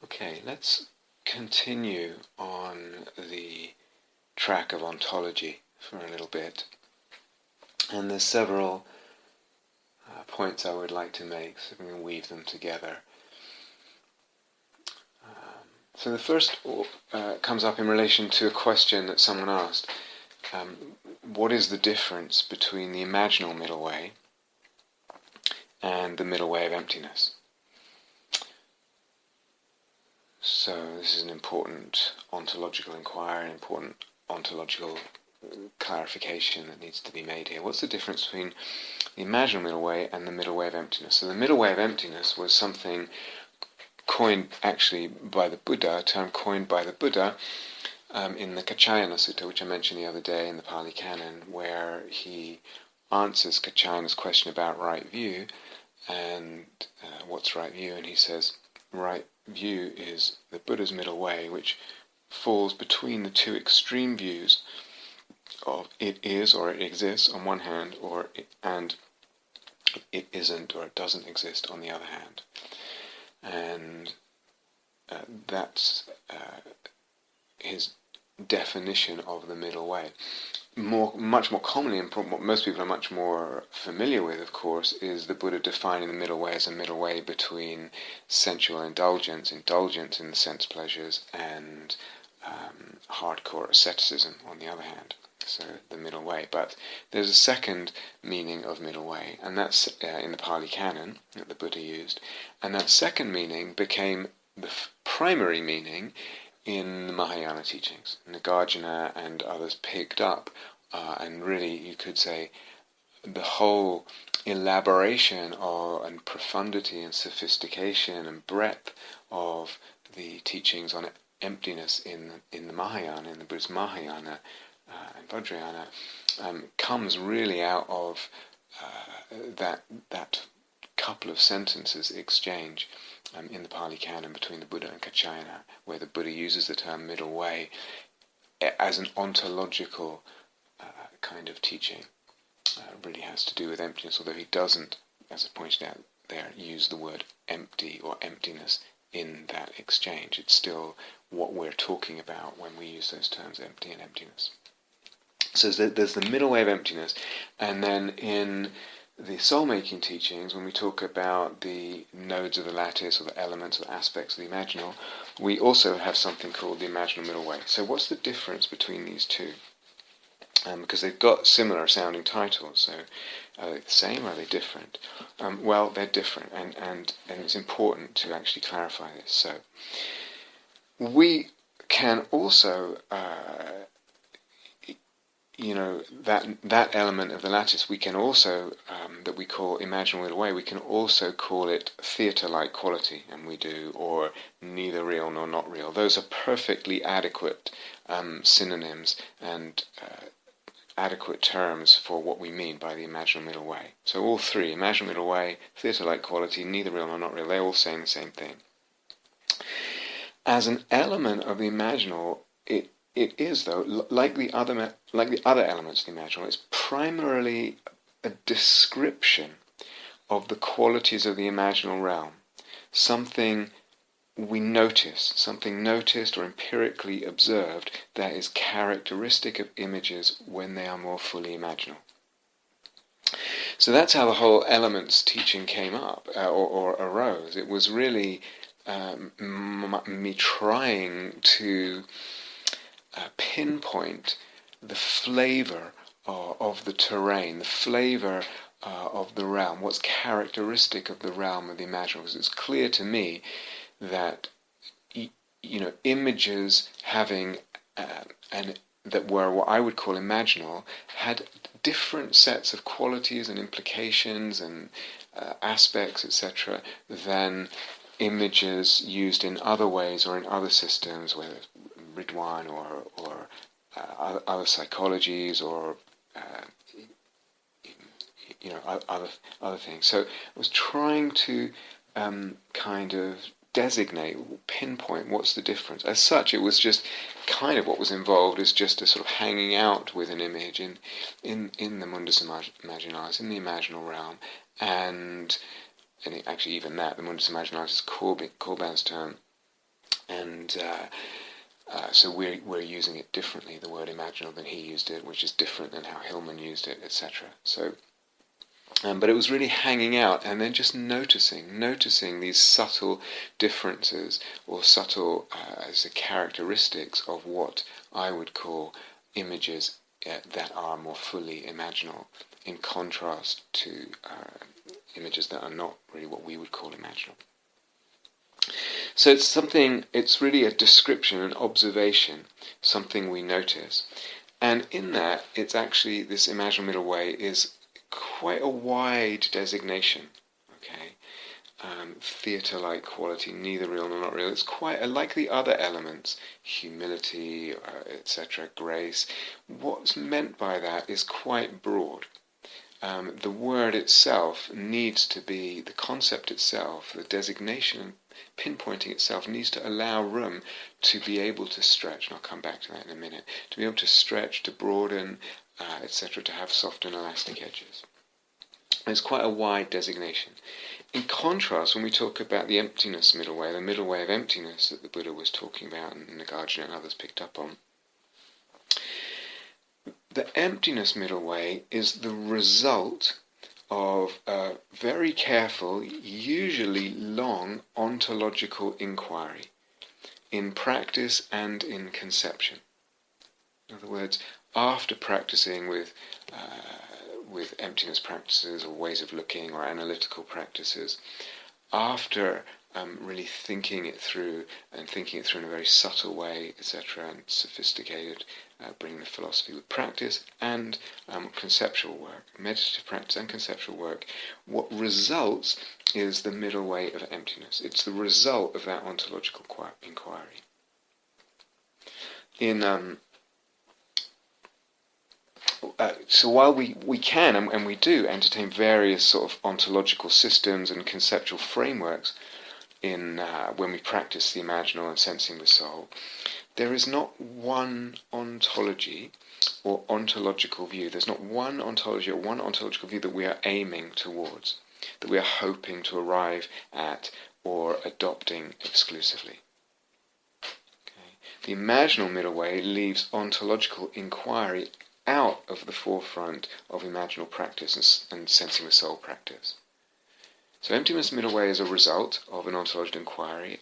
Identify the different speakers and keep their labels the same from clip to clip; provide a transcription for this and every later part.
Speaker 1: Okay, let's continue on the track of ontology for a little bit. And there's several points I would like to make, so we can weave them together. So the first comes up in relation to a question that someone asked. What is the difference between the imaginal middle way and the middle way of emptiness? So this is an important ontological inquiry, an important ontological clarification that needs to be made here. What's the difference between the imaginal middle way and the middle way of emptiness? So the middle way of emptiness was something coined actually by the Buddha, a term coined by the Buddha in the Kaccayana Sutta, which I mentioned the other day in the Pali Canon, where he answers Kaccayana's question about right view and what's right view, and he says right view is the Buddha's middle way, which falls between the two extreme views of it is or it exists on one hand, and it isn't or it doesn't exist on the other hand. And that's his definition of the middle way. Much more commonly, and what most people are much more familiar with, of course, is the Buddha defining the middle way as a middle way between sensual indulgence in the sense pleasures, and hardcore asceticism on the other hand. So the middle way. But there's a second meaning of middle way, and that's in the Pali Canon that the Buddha used. And that second meaning became the primary meaning in the Mahayana teachings. Nagarjuna and others picked up, and really you could say the whole elaboration and profundity and sophistication and breadth of the teachings on emptiness in the Mahayana, in the Buddhist Mahayana and Vajrayana, comes really out of that couple of sentences exchange in the Pali Canon between the Buddha and Kaccayana, where the Buddha uses the term middle way as an ontological kind of teaching. Really has to do with emptiness, although he doesn't, as I pointed out there, use the word empty or emptiness in that exchange. It's still what we're talking about when we use those terms, empty and emptiness. So there's the middle way of emptiness, and then in the soul-making teachings, when we talk about the nodes of the lattice, or the elements or the aspects of the imaginal, we also have something called the imaginal middle way. So what's the difference between these two? Because they've got similar sounding titles, so are they the same or are they different? Well, they're different, and it's important to actually clarify this. So we can also that element of the lattice, we can also, that we call imaginal middle way, we can also call it theatre-like quality, and we do, or neither real nor not real. Those are perfectly adequate synonyms and adequate terms for what we mean by the imaginal middle way. So all three, imaginal middle way, theatre-like quality, neither real nor not real, they're all saying the same thing. As an element of the imaginal, it is, though, like the other elements of the imaginal, it's primarily a description of the qualities of the imaginal realm. Something we notice, something noticed or empirically observed that is characteristic of images when they are more fully imaginal. So that's how the whole elements teaching came up, or arose. It was really me trying to pinpoint the flavor of the terrain, the flavor of the realm, what's characteristic of the realm of the imaginal. Because it's clear to me that images having that were what I would call imaginal had different sets of qualities and implications and aspects, etc., than images used in other ways or in other systems, whether it's Ridwan or other psychologies or other things. So I was trying to kind of designate, pinpoint what's the difference. As such, it was just kind of what was involved is just a sort of hanging out with an image in the mundus imaginalis, in the imaginal realm, and actually even that, the mundus imaginalis is Corbin's term, And so we're using it differently, the word imaginal, than he used it, which is different than how Hillman used it, etc. So, but it was really hanging out and then just noticing these subtle differences or subtle as characteristics of what I would call images that are more fully imaginal, in contrast to images that are not really what we would call imaginal. So it's really a description, an observation, something we notice. And in that, it's actually, this imaginal middle way is quite a wide designation, okay? Theatre-like quality, neither real nor not real. It's quite, like the other elements, humility, etc., grace. What's meant by that is quite broad. The word itself needs to be, the concept itself, the designation, pinpointing itself needs to allow room to be able to stretch, and I'll come back to that in a minute, to be able to stretch, to broaden, etc., to have soft and elastic edges. It's quite a wide designation. In contrast, when we talk about the emptiness middle way, the middle way of emptiness that the Buddha was talking about and Nagarjuna and others picked up on, the emptiness middle way is the result of a very careful, usually long, ontological inquiry in practice and in conception. In other words, after practicing with emptiness practices or ways of looking or analytical practices, after really thinking it through in a very subtle way, etc., and sophisticated, bringing the philosophy with practice and conceptual work, meditative practice and conceptual work, what results is the middle way of emptiness. It's the result of that ontological inquiry. So while we can and we do entertain various sort of ontological systems and conceptual frameworks in when we practice the imaginal and sensing the soul, there is not one ontology or ontological view. There's not one ontology or one ontological view that we are aiming towards, that we are hoping to arrive at or adopting exclusively. Okay. The imaginal middle way leaves ontological inquiry out of the forefront of imaginal practice and sensing the soul practice. So emptiness middle way is a result of an ontological inquiry,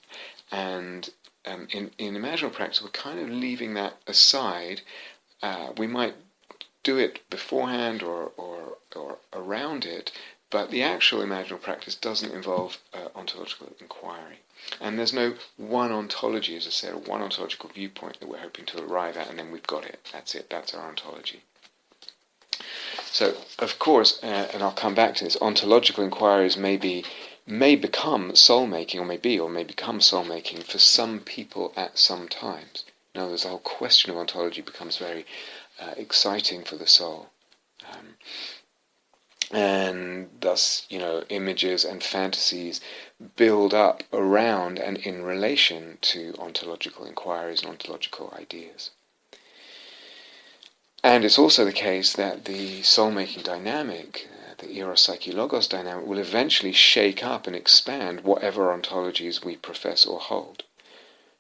Speaker 1: and in imaginal practice we're kind of leaving that aside. We might do it beforehand or around it, but the actual imaginal practice doesn't involve ontological inquiry. And there's no one ontology, as I said, or one ontological viewpoint that we're hoping to arrive at, and then we've got it. That's it. That's our ontology. So, of course, and I'll come back to this, ontological inquiries may become soul-making, or may become soul-making for some people at some times. In other words, the whole question of ontology becomes very exciting for the soul. And thus, images and fantasies build up around and in relation to ontological inquiries and ontological ideas. And it's also the case that the soul-making dynamic, the eros, psyche, logos dynamic, will eventually shake up and expand whatever ontologies we profess or hold.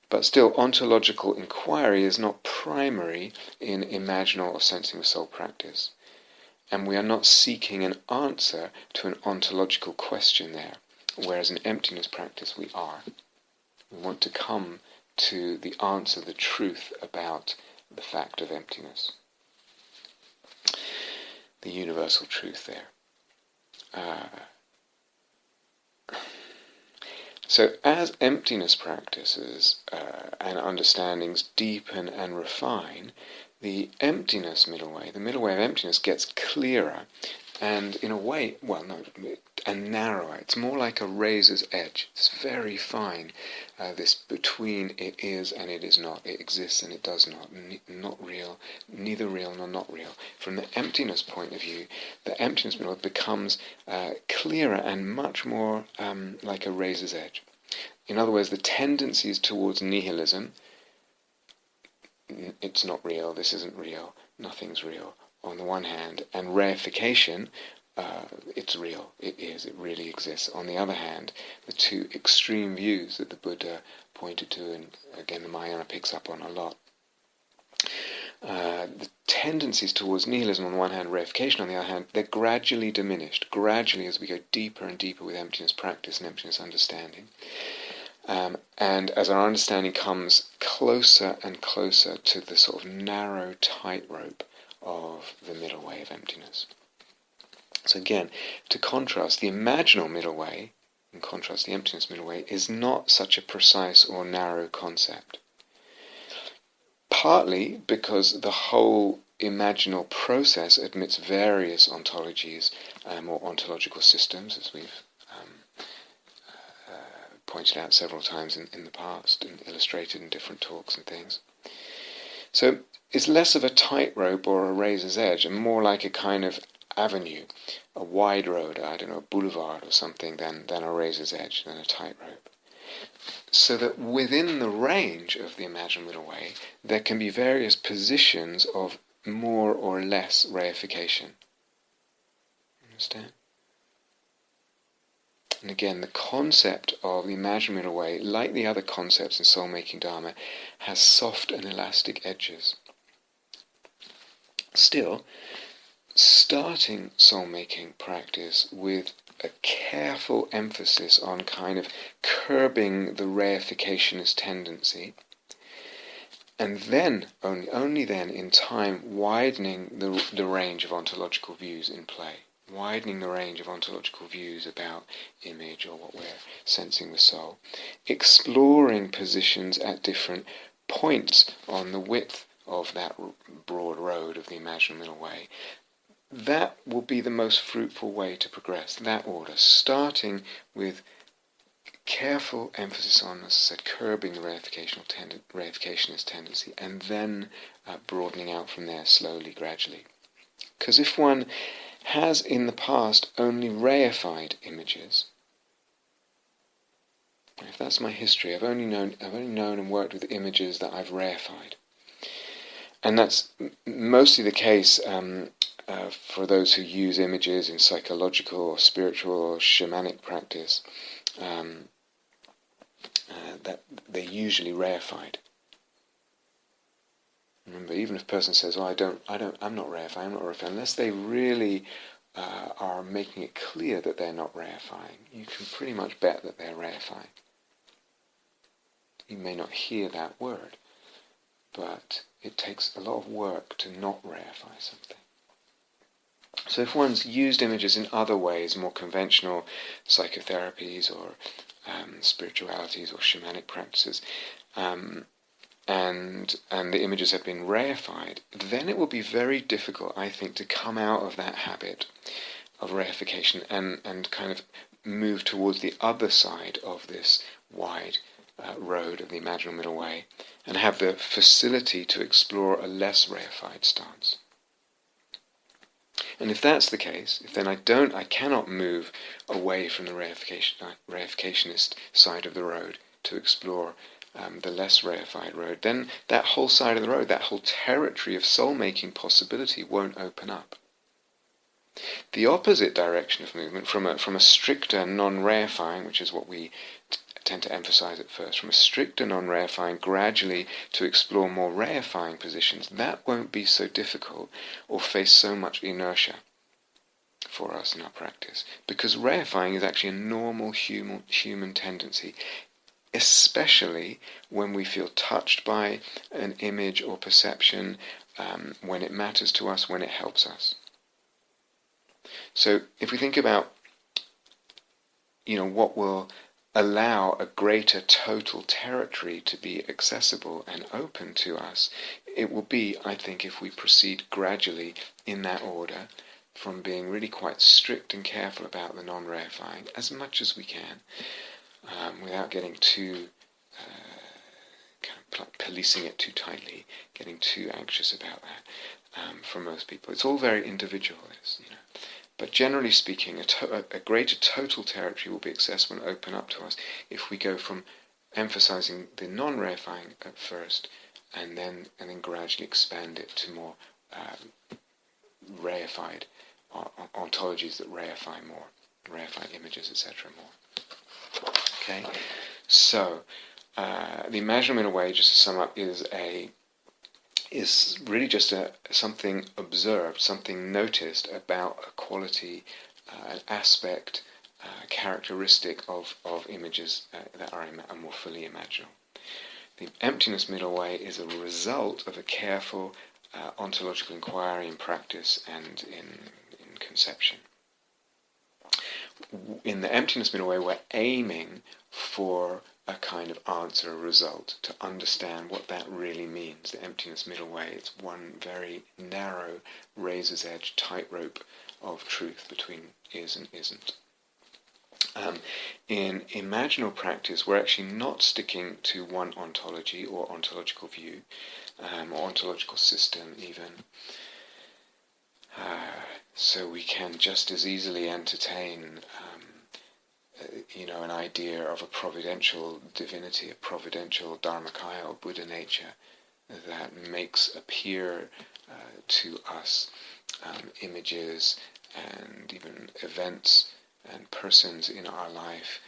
Speaker 1: But still, ontological inquiry is not primary in imaginal or sensing the soul practice. And we are not seeking an answer to an ontological question there, whereas in emptiness practice we are. We want to come to the answer, the truth about the fact of emptiness. The universal truth there. So as emptiness practices and understandings deepen and refine, the emptiness middle way, the middle way of emptiness gets clearer and in a way, and narrower. It's more like a razor's edge. It's very fine, this between it is and it is not. It exists and it does not. Not real, neither real nor not real. From the emptiness point of view, the emptiness middle becomes clearer and much more like a razor's edge. In other words, the tendencies towards nihilism, it's not real, this isn't real, nothing's real, on the one hand, and reification, it's real. It is. It really exists. On the other hand, the two extreme views that the Buddha pointed to, and again the Mahayana picks up on a lot, the tendencies towards nihilism on the one hand, reification on the other hand, they're gradually diminished, gradually as we go deeper and deeper with emptiness practice and emptiness understanding. And as our understanding comes closer and closer to the sort of narrow tightrope of the middle way of emptiness. So again, to contrast, the imaginal middle way, in contrast the emptiness middle way, is not such a precise or narrow concept. Partly because the whole imaginal process admits various ontologies or ontological systems, as we've pointed out several times in the past and illustrated in different talks and things. So it's less of a tightrope or a razor's edge and more like a kind of avenue, a wide road, I don't know, a boulevard or something, than a razor's edge, than a tightrope. So that within the range of the imaginal middle way, there can be various positions of more or less reification. Understand? And again, the concept of the imaginal middle way, like the other concepts in soul-making dharma, has soft and elastic edges. Still, starting soul-making practice with a careful emphasis on kind of curbing the reificationist tendency, and then, only then, in time, widening the range of ontological views in play, widening the range of ontological views about image or what we're sensing with soul, exploring positions at different points on the width of that broad road of the imaginal middle way. That will be the most fruitful way to progress, that order, starting with careful emphasis on, as I said, curbing the reificationist tendency, and then broadening out from there slowly, gradually. Because if one has in the past only reified images, if that's my history, I've only known and worked with images that I've reified, and that's mostly the case for those who use images in psychological or spiritual or shamanic practice, that they're usually reified. Remember, even if a person says, "Oh, I'm not reifying," unless they really are making it clear that they're not reifying, you can pretty much bet that they're reifying. You may not hear that word, but it takes a lot of work to not reify something. So if one's used images in other ways, more conventional psychotherapies or spiritualities or shamanic practices, and the images have been reified, then it will be very difficult, I think, to come out of that habit of reification and kind of move towards the other side of this wide road of the imaginal middle way and have the facility to explore a less reified stance. And if that's the case, if then I cannot move away from the reificationist side of the road to explore the less reified road, then that whole side of the road, that whole territory of soul-making possibility won't open up. The opposite direction of movement, from a stricter non-reifying, which is what we tend to emphasize at first, from a stricter non-reifying gradually to explore more reifying positions, that won't be so difficult or face so much inertia for us in our practice, because reifying is actually a normal human tendency, especially when we feel touched by an image or perception, when it matters to us, when it helps us. So if we think about, what will allow a greater total territory to be accessible and open to us, it will be, I think, if we proceed gradually in that order, from being really quite strict and careful about the non-reifying, as much as we can, without getting too, kind of policing it too tightly, getting too anxious about that. For most people, it's all very individualist, But generally speaking, a greater total territory will be accessible and open up to us if we go from emphasizing the non-reifying at first, and then gradually expand it to more reified ontologies that reify more, reify images, etc. more. Okay, so the imaginal in a way, just to sum up, is really just something observed, something noticed about a quality, an aspect, characteristic of images that are more fully imaginal. The emptiness middle way is a result of a careful ontological inquiry in practice and in conception. In the emptiness middle way, we're aiming for a kind of answer, a result, to understand what that really means. The emptiness middle way, it's one very narrow, razor's edge, tightrope of truth between is and isn't. In imaginal practice, we're actually not sticking to one ontology or ontological view, or ontological system even. So we can just as easily entertain an idea of a providential divinity, a providential dharmakaya or Buddha nature that makes appear to us images and even events and persons in our life,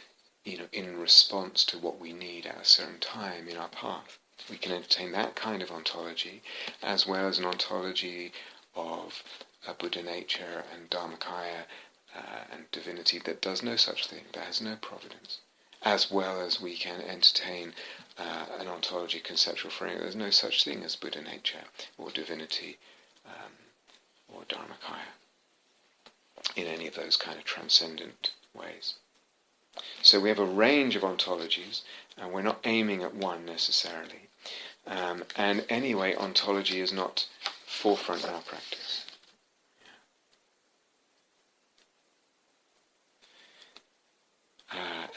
Speaker 1: in response to what we need at a certain time in our path. We can entertain that kind of ontology, as well as an ontology of a Buddha nature and dharmakaya and divinity that does no such thing, that has no providence, as well as we can entertain an ontology, conceptual framework. There's no such thing as Buddha nature or divinity or dharmakaya in any of those kind of transcendent ways. So we have a range of ontologies, and we're not aiming at one necessarily. And anyway, ontology is not forefront in our practice.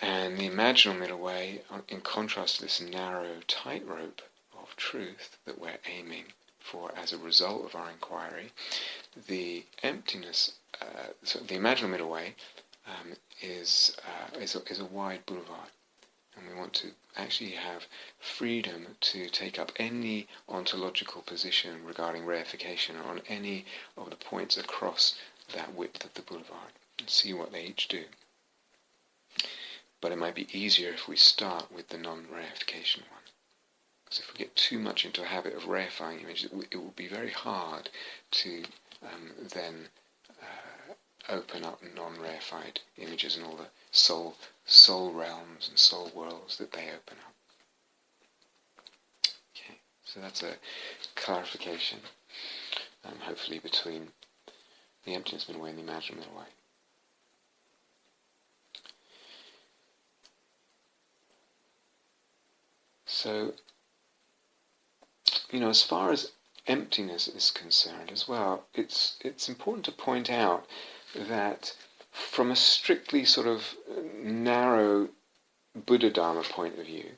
Speaker 1: And the imaginal middle way, in contrast to this narrow tightrope of truth that we're aiming for as a result of our inquiry, the emptiness, so the imaginal middle way is a wide boulevard, and we want to actually have freedom to take up any ontological position regarding reification on any of the points across that width of the boulevard and see what they each do. But it might be easier if we start with the non-reification one. Because if we get too much into a habit of reifying images, it will be very hard to then open up non-reified images and all the soul realms and soul worlds that they open up. Okay, so that's a clarification, hopefully, between the emptiness middle way and the imaginal middle way. So, as far as emptiness is concerned as well, it's important to point out that from a strictly sort of narrow Buddha Dharma point of view,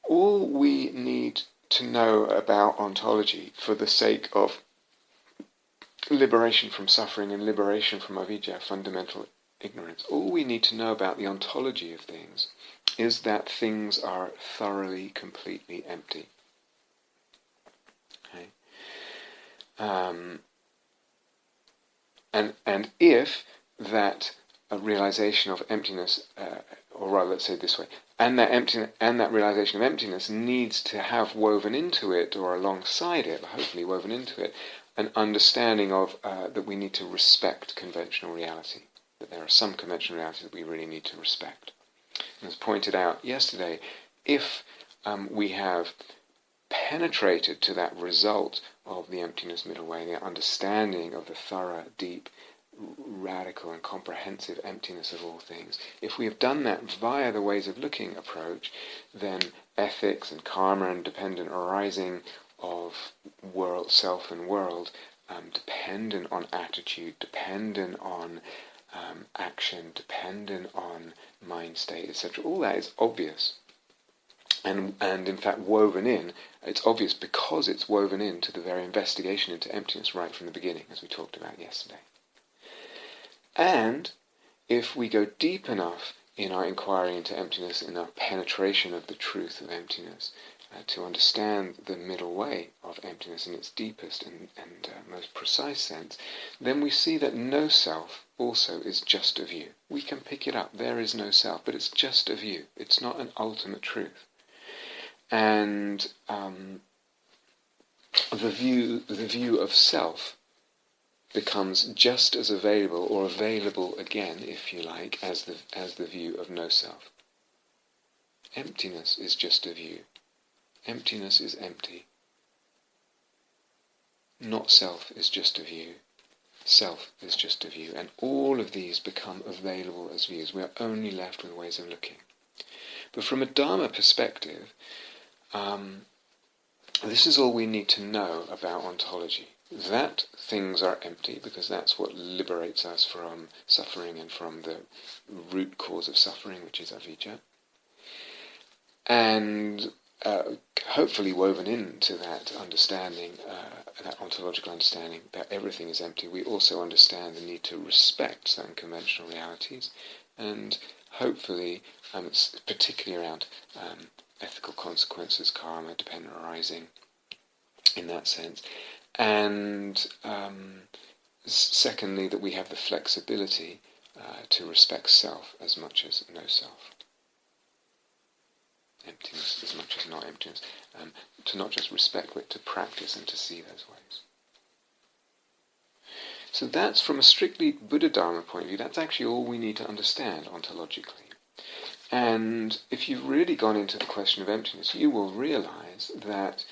Speaker 1: all we need to know about ontology for the sake of liberation from suffering and liberation from avidya, fundamental ignorance, all we need to know about the ontology of things is that things are thoroughly, completely empty. Okay? And if that realization of emptiness, or rather, let's say it this way, and that realization of emptiness needs to have woven into it, or alongside it, hopefully woven into it, an understanding of that we need to respect conventional reality. That there are some conventional realities that we really need to respect. And as pointed out yesterday, if we have penetrated to that result of the emptiness middle way, the understanding of the thorough, deep, radical and comprehensive emptiness of all things, if we have done that via the ways of looking approach, then ethics and karma and dependent arising of world, self and world, dependent on attitude, dependent on action, dependent on mind state, etc. All that is obvious. And in fact woven in, it's obvious because it's woven into the very investigation into emptiness right from the beginning, as we talked about yesterday. And if we go deep enough in our inquiry into emptiness, in our penetration of the truth of emptiness, to understand the middle way of emptiness in its deepest and most precise sense, then we see that no self also is just a view. We can pick it up. There is no self, but it's just a view. It's not an ultimate truth. And the view of self becomes just as available, or available again, if you like, as the view of no self. Emptiness is just a view. Emptiness is empty. Not self is just a view. Self is just a view. And all of these become available as views. We are only left with ways of looking. But from a Dharma perspective, this is all we need to know about ontology. That things are empty, because that's what liberates us from suffering and from the root cause of suffering, which is avijja. And hopefully woven into that understanding, that ontological understanding that everything is empty, we also understand the need to respect certain conventional realities, and hopefully, particularly around ethical consequences, karma, dependent arising, in that sense. And secondly, that we have the flexibility to respect self as much as no self. Emptiness as much as not emptiness. To not just respect, but to practice and to see those ways. So that's, from a strictly Buddha Dharma point of view, that's actually all we need to understand ontologically. And if you've really gone into the question of emptiness, you will realize that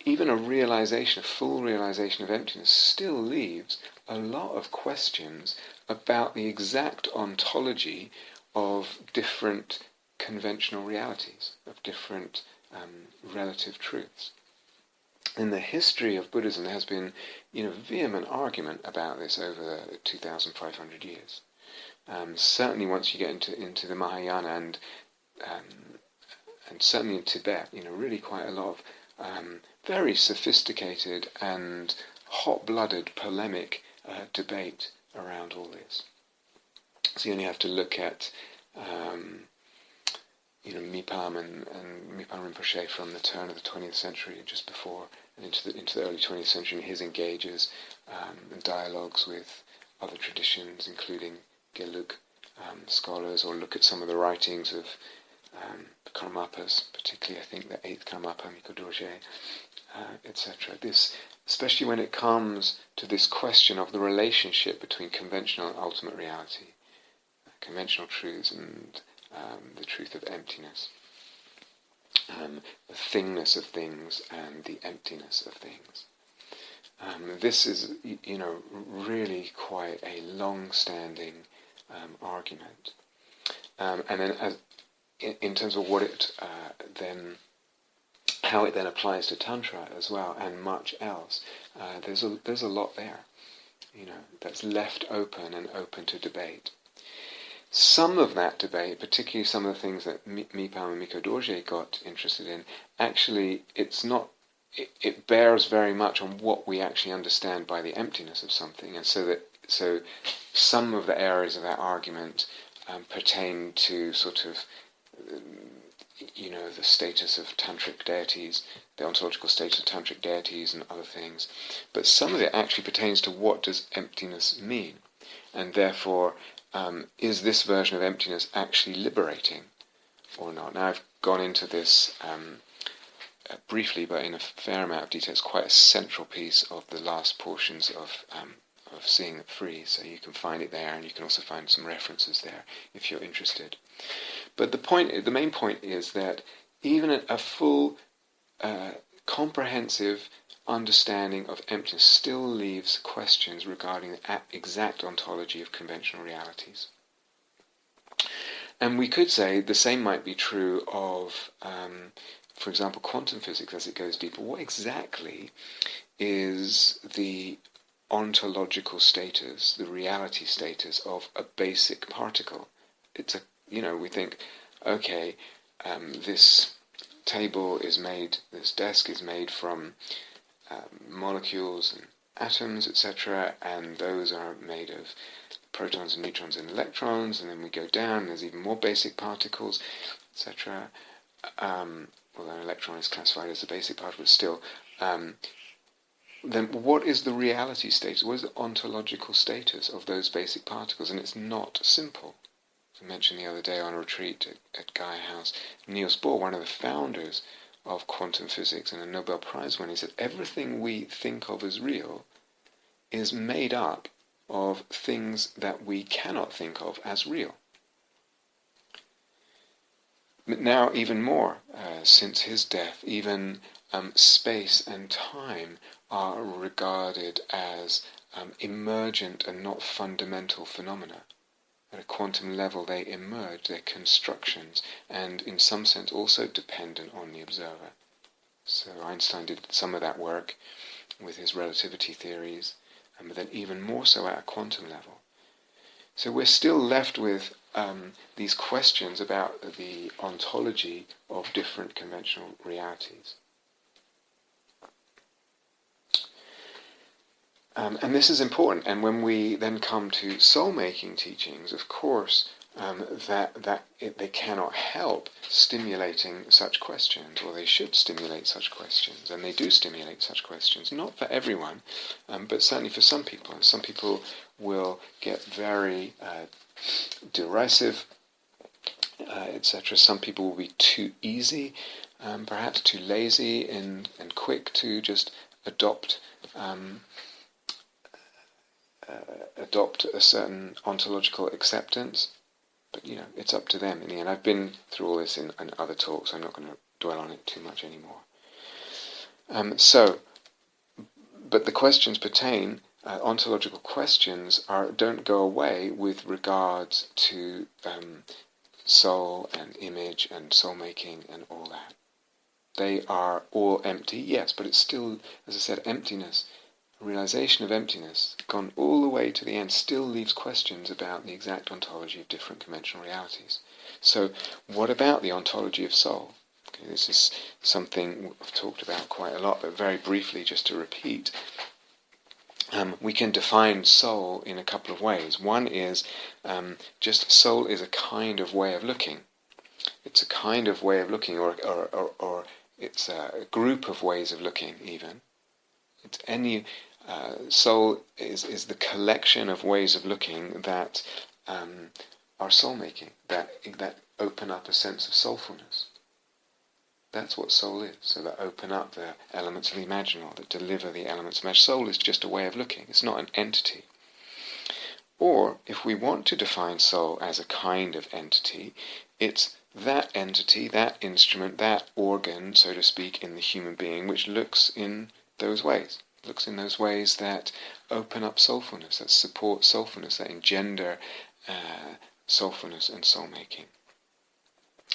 Speaker 1: even a full realization of emptiness still leaves a lot of questions about the exact ontology of different conventional realities, of different relative truths. In the history of Buddhism, there has been, vehement argument about this over 2,500 years. Certainly, once you get into the Mahayana and certainly in Tibet, really quite a lot of very sophisticated and hot-blooded polemic debate around all this. So you only have to look at Mipam and Mipam Rinpoche from the turn of the 20th century, just before, and into the early 20th century, and his engages and dialogues with other traditions, including Gelug scholars, or look at some of the writings of the Karmapas, particularly I think the 8th Karmapa, Miko Dorje, etc. This, especially when it comes to this question of the relationship between conventional and ultimate reality, conventional truths and the truth of emptiness, the thingness of things and the emptiness of things. This is, really quite a long-standing argument. And then, in terms of what it how it then applies to Tantra as well, and much else, there's a lot there, that's left open and open to debate. Some of that debate, particularly some of the things that Mipam and Miko Dorje got interested in, actually it bears very much on what we actually understand by the emptiness of something, and so some of the areas of that argument pertain to sort of the status of tantric deities, the ontological status of tantric deities and other things, but some of it actually pertains to what does emptiness mean, and therefore is this version of emptiness actually liberating or not? Now, I've gone into this briefly, but in a fair amount of detail. It's quite a central piece of the last portions of Seeing It Free, so you can find it there, and you can also find some references there if you're interested. But the main point is that even a full, comprehensive understanding of emptiness still leaves questions regarding the exact ontology of conventional realities. And we could say the same might be true of, for example, quantum physics as it goes deeper. What exactly is the ontological status, the reality status of a basic particle? It's we think, okay, this table is made, this desk is made from molecules and atoms, etc., and those are made of protons and neutrons and electrons, and then we go down, there's even more basic particles, etc. although an electron is classified as a basic particle, but still, then what is the reality status? What is the ontological status of those basic particles? And it's not simple. As I mentioned the other day on a retreat at Gaia House, Niels Bohr, one of the founders of quantum physics and a Nobel Prize winner, he said everything we think of as real is made up of things that we cannot think of as real. But now even more, since his death, even space and time are regarded as emergent and not fundamental phenomena. At a quantum level they emerge, they're constructions, and in some sense also dependent on the observer. So Einstein did some of that work with his relativity theories, but then even more so at a quantum level. So we're still left with these questions about the ontology of different conventional realities. And this is important, and when we then come to soul-making teachings, of course, they cannot help stimulating such questions, or they should stimulate such questions, and they do stimulate such questions. Not for everyone, but certainly for some people. And some people will get very derisive, etc. Some people will be too easy, perhaps too lazy and quick to just adopt a certain ontological acceptance, but it's up to them in the end. I've been through all this in other talks, so I'm not going to dwell on it too much anymore. But the questions pertain, ontological questions don't go away with regards to soul and image and soul making and all that. They are all empty, yes, but it's still, as I said, emptiness. Realization of emptiness, gone all the way to the end, still leaves questions about the exact ontology of different conventional realities. So, what about the ontology of soul? Okay, this is something I've talked about quite a lot, but very briefly, just to repeat. We can define soul in a couple of ways. One is just soul is a kind of way of looking. It's a kind of way of looking, or it's a group of ways of looking, even. It's any soul is the collection of ways of looking that are soul-making, that open up a sense of soulfulness. That's what soul is. So that open up the elements of the imaginal, that deliver the elements of imaginal. Soul is just a way of looking. It's not an entity. Or, if we want to define soul as a kind of entity, it's that entity, that instrument, that organ, so to speak, in the human being, which looks in those ways. Looks in those ways that open up soulfulness, that support soulfulness, that engender soulfulness and soul-making.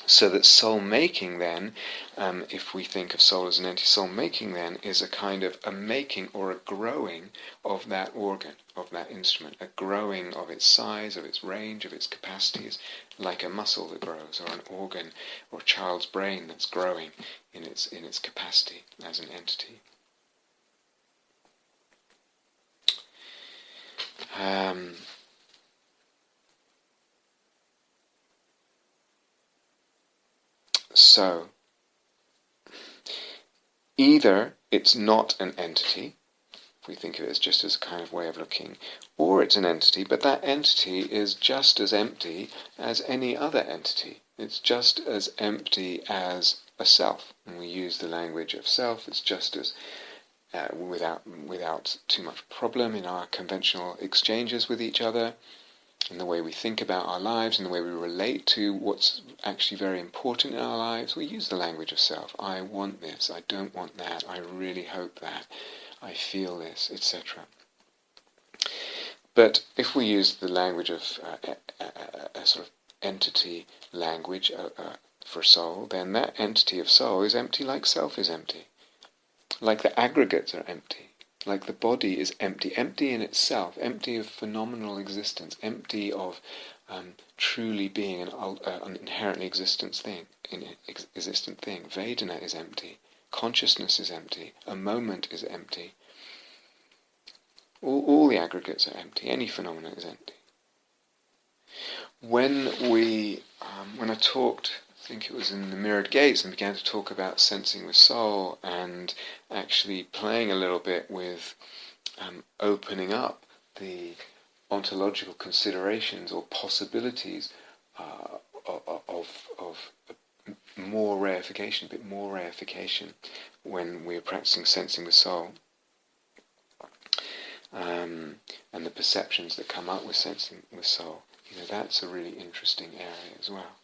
Speaker 1: So that soul-making then, if we think of soul as an entity, soul-making then is a kind of a making or a growing of that organ, of that instrument, a growing of its size, of its range, of its capacities, like a muscle that grows, or an organ, or a child's brain that's growing in its capacity as an entity. So, either it's not an entity, if we think of it as just as a kind of way of looking, or it's an entity, but that entity is just as empty as any other entity. It's just as empty as a self. When we use the language of self, it's just as without too much problem in our conventional exchanges with each other, in the way we think about our lives, in the way we relate to what's actually very important in our lives. We use the language of self. I want this, I don't want that, I really hope that, I feel this, etc. But if we use the language of a sort of entity language for soul, then that entity of soul is empty like self is empty. Like the aggregates are empty. Like the body is empty in itself, empty of phenomenal existence, empty of truly being an inherently existent thing. Vedana is empty. Consciousness is empty. A moment is empty. All the aggregates are empty. Any phenomena is empty. When I talked think it was in The Mirrored Gates, and began to talk about sensing with soul, and actually playing a little bit with opening up the ontological considerations or possibilities of more reification, a bit more reification when we're practicing sensing with soul, and the perceptions that come up with sensing with soul. That's a really interesting area as well.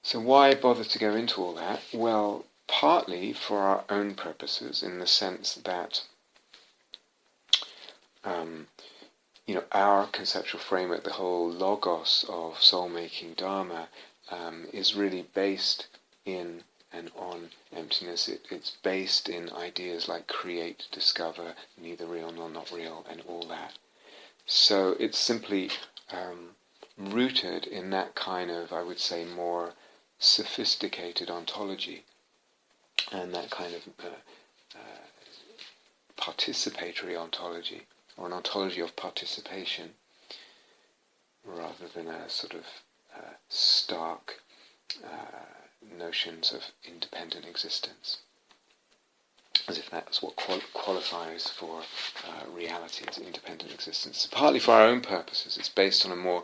Speaker 1: So why bother to go into all that? Well, partly for our own purposes, in the sense that our conceptual framework, the whole logos of soul-making dharma, is really based in and on emptiness. It's based in ideas like create, discover, neither real nor not real, and all that. So it's simply rooted in that kind of, I would say, more sophisticated ontology, and that kind of participatory ontology, or an ontology of participation, rather than a sort of stark notions of independent existence, as if that's what qualifies for reality as independent existence. So partly for our own purposes, it's based on a more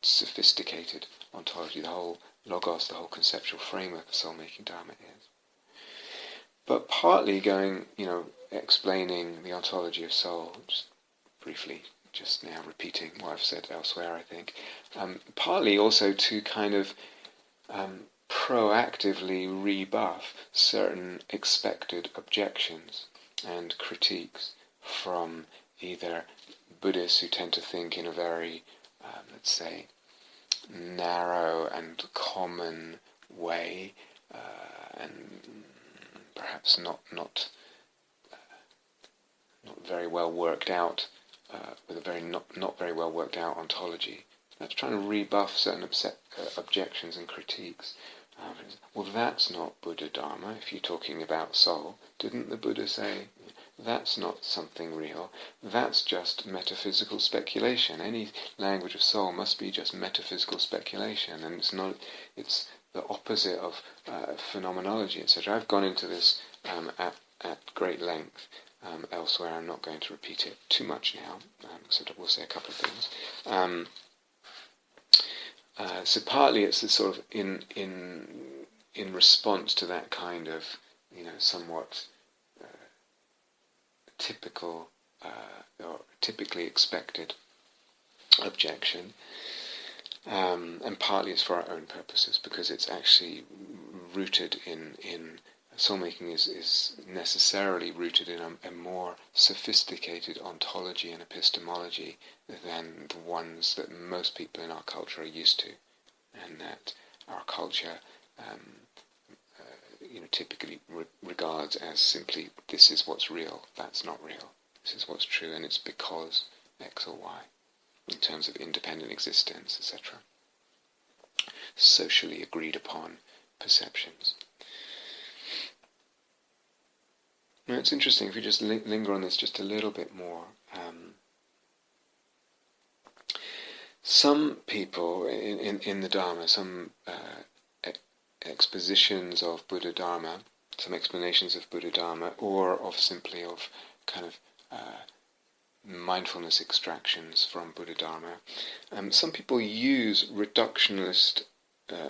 Speaker 1: sophisticated ontology. The whole logos, the whole conceptual framework of soul-making dharma is. But partly explaining the ontology of soul, just briefly, just now repeating what I've said elsewhere, I think, partly also to kind of proactively rebuff certain expected objections and critiques from either Buddhists who tend to think in a very, let's say, narrow and common way, and perhaps not very well worked out, with a very not very well worked out ontology. That's trying to rebuff certain objections and critiques. Well, that's not Buddha Dharma. If you're talking about soul, didn't the Buddha say that's not something real? That's just metaphysical speculation. Any language of soul must be just metaphysical speculation, and it's not. It's the opposite of phenomenology, etc. I've gone into this at great length elsewhere. I'm not going to repeat it too much now, except I will say a couple of things. So partly it's the sort of in response to that kind of somewhat typical or typically expected objection, and partly it's for our own purposes, because it's actually rooted in soul-making is necessarily rooted in a more sophisticated ontology and epistemology than the ones that most people in our culture are used to, and that our culture typically regards as simply, this is what's real, that's not real, this is what's true, and it's because X or Y, in terms of independent existence, etc. Socially agreed upon perceptions. Now it's interesting, if we just linger on this just a little bit more. Some people in the Dharma, some expositions of Buddha Dharma, some explanations of Buddha Dharma, or of simply of kind of mindfulness extractions from Buddha Dharma, some people use reductionist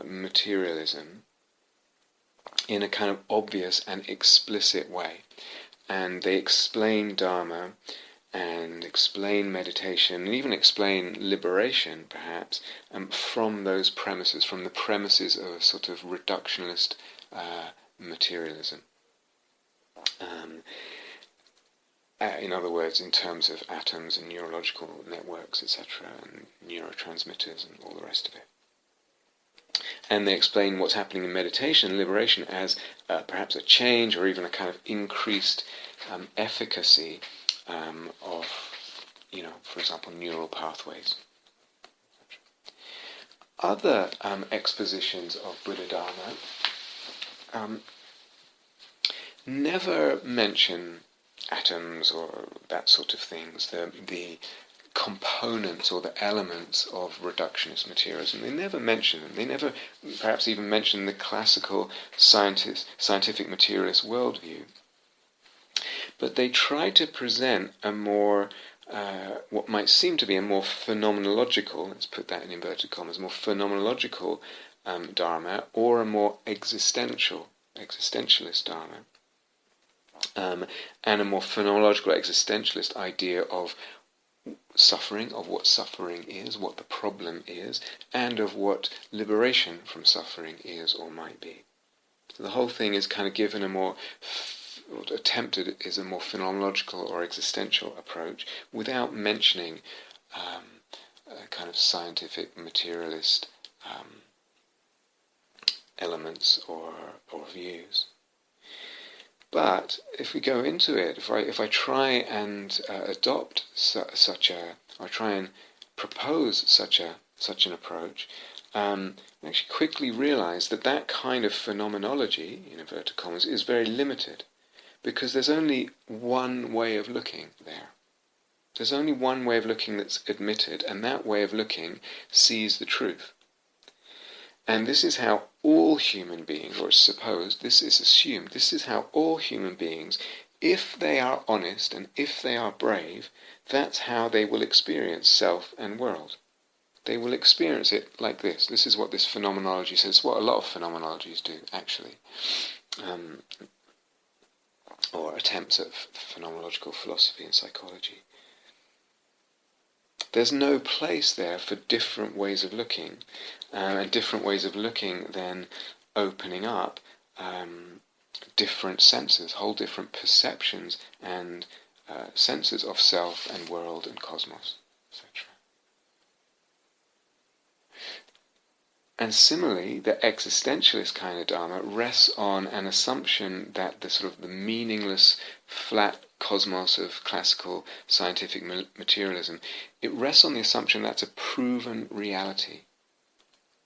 Speaker 1: materialism in a kind of obvious and explicit way, and they explain Dharma and explain meditation and even explain liberation, perhaps, from those premises, from the premises of a sort of reductionist materialism. In other words, in terms of atoms and neurological networks, etc., and neurotransmitters and all the rest of it. And they explain what's happening in meditation and liberation as perhaps a change or even a kind of increased efficacy of, for example, neural pathways. Other expositions of Buddha Dharma never mention atoms or that sort of things. The components or the elements of reductionist materialism. They never mention them. They never perhaps even mention the classical scientific materialist worldview. But they try to present a more, what might seem to be a more phenomenological, let's put that in inverted commas, more phenomenological dharma, or a more existentialist dharma, and a more phenomenological existentialist idea of suffering, of what suffering is, what the problem is, and of what liberation from suffering is or might be. So the whole thing is kind of given a more, attempted is a more phenomenological or existential approach without mentioning a kind of scientific materialist elements or views. But if we go into it, if I try and adopt I try and propose such an approach, I actually quickly realize that kind of phenomenology, in inverted commas, is very limited, because there's only one way of looking there. There's only one way of looking that's admitted, and that way of looking sees the truth. And this is how all human beings, or it's supposed, this is assumed, this is how all human beings, if they are honest and if they are brave, that's how they will experience self and world. They will experience it like this. This is what this phenomenology says, what a lot of phenomenologies do, actually. Or attempts at phenomenological philosophy and psychology. There's no place there for different ways of looking, and different ways of looking then opening up different senses, whole different perceptions and senses of self and world and cosmos, etc. And similarly, the existentialist kind of dharma rests on an assumption that the sort of the meaningless, flat cosmos of classical scientific materialism, it rests on the assumption that's a proven reality.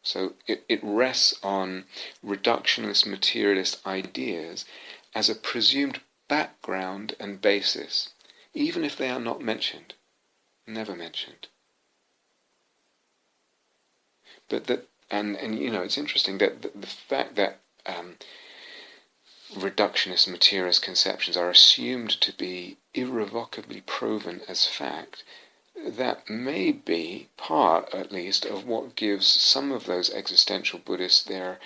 Speaker 1: So it rests on reductionist materialist ideas as a presumed background and basis, even if they are not mentioned, never mentioned. But that, and you know, it's interesting that the fact that reductionist materialist conceptions are assumed to be irrevocably proven as fact, that may be part, at least, of what gives some of those existential Buddhists their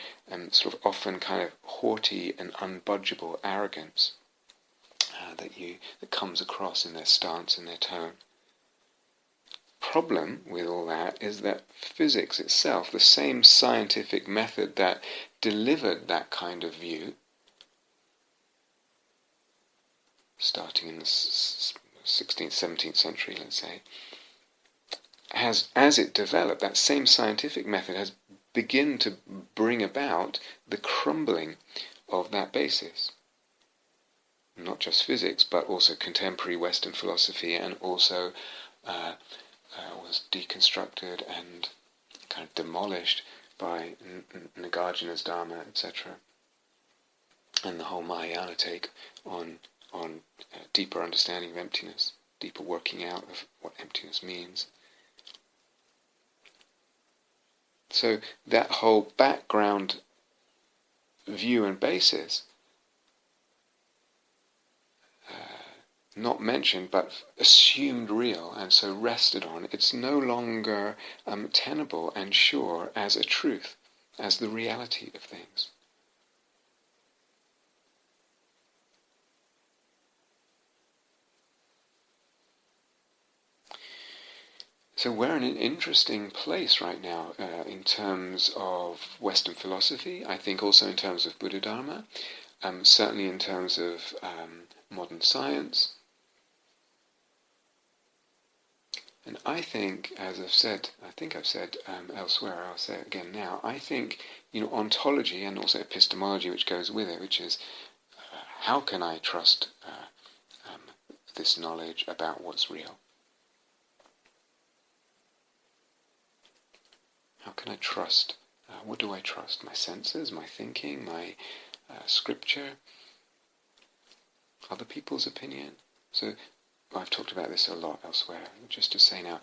Speaker 1: sort of often kind of haughty and unbudgeable arrogance that comes across in their stance and their tone. Problem with all that is that physics itself, the same scientific method that delivered that kind of view, starting in the 16th, 17th century, let's say, as it developed, that same scientific method has begun to bring about the crumbling of that basis. Not just physics, but also contemporary Western philosophy, and also was deconstructed and kind of demolished by Nagarjuna's Dharma, etc. And the whole Mahayana take on deeper understanding of emptiness, deeper working out of what emptiness means. So that whole background view and basis, not mentioned but assumed real and so rested on, it's no longer tenable and sure as a truth, as the reality of things. So we're in an interesting place right now in terms of Western philosophy, I think also in terms of Buddha Dharma, certainly in terms of modern science. And I think, as I've said elsewhere, I'll say it again now, I think, ontology and also epistemology, which goes with it, which is how can I trust this knowledge about what's real? How can I trust? What do I trust? My senses, my thinking, my scripture, other people's opinion? So I've talked about this a lot elsewhere, just to say now,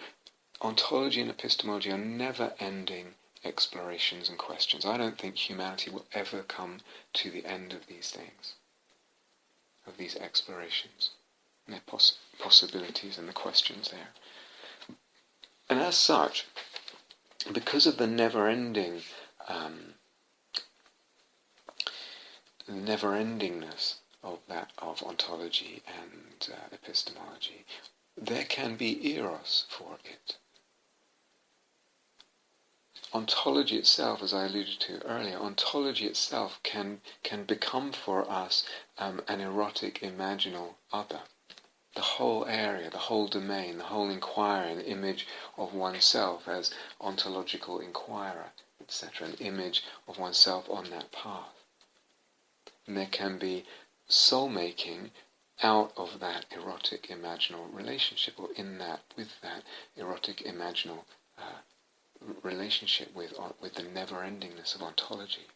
Speaker 1: ontology and epistemology are never-ending explorations and questions. I don't think humanity will ever come to the end of these things, of these explorations, and their possibilities and the questions there. And as such, because of the never-endingness of ontology and epistemology, there can be eros for it. Ontology itself, as I alluded to earlier, ontology itself can become for us an erotic imaginal other. The whole area, the whole domain, the whole inquiry, an image of oneself as ontological inquirer, etc., an image of oneself on that path. And there can be soul-making out of that erotic imaginal relationship, or in that, with that erotic imaginal relationship with the never-endingness of ontology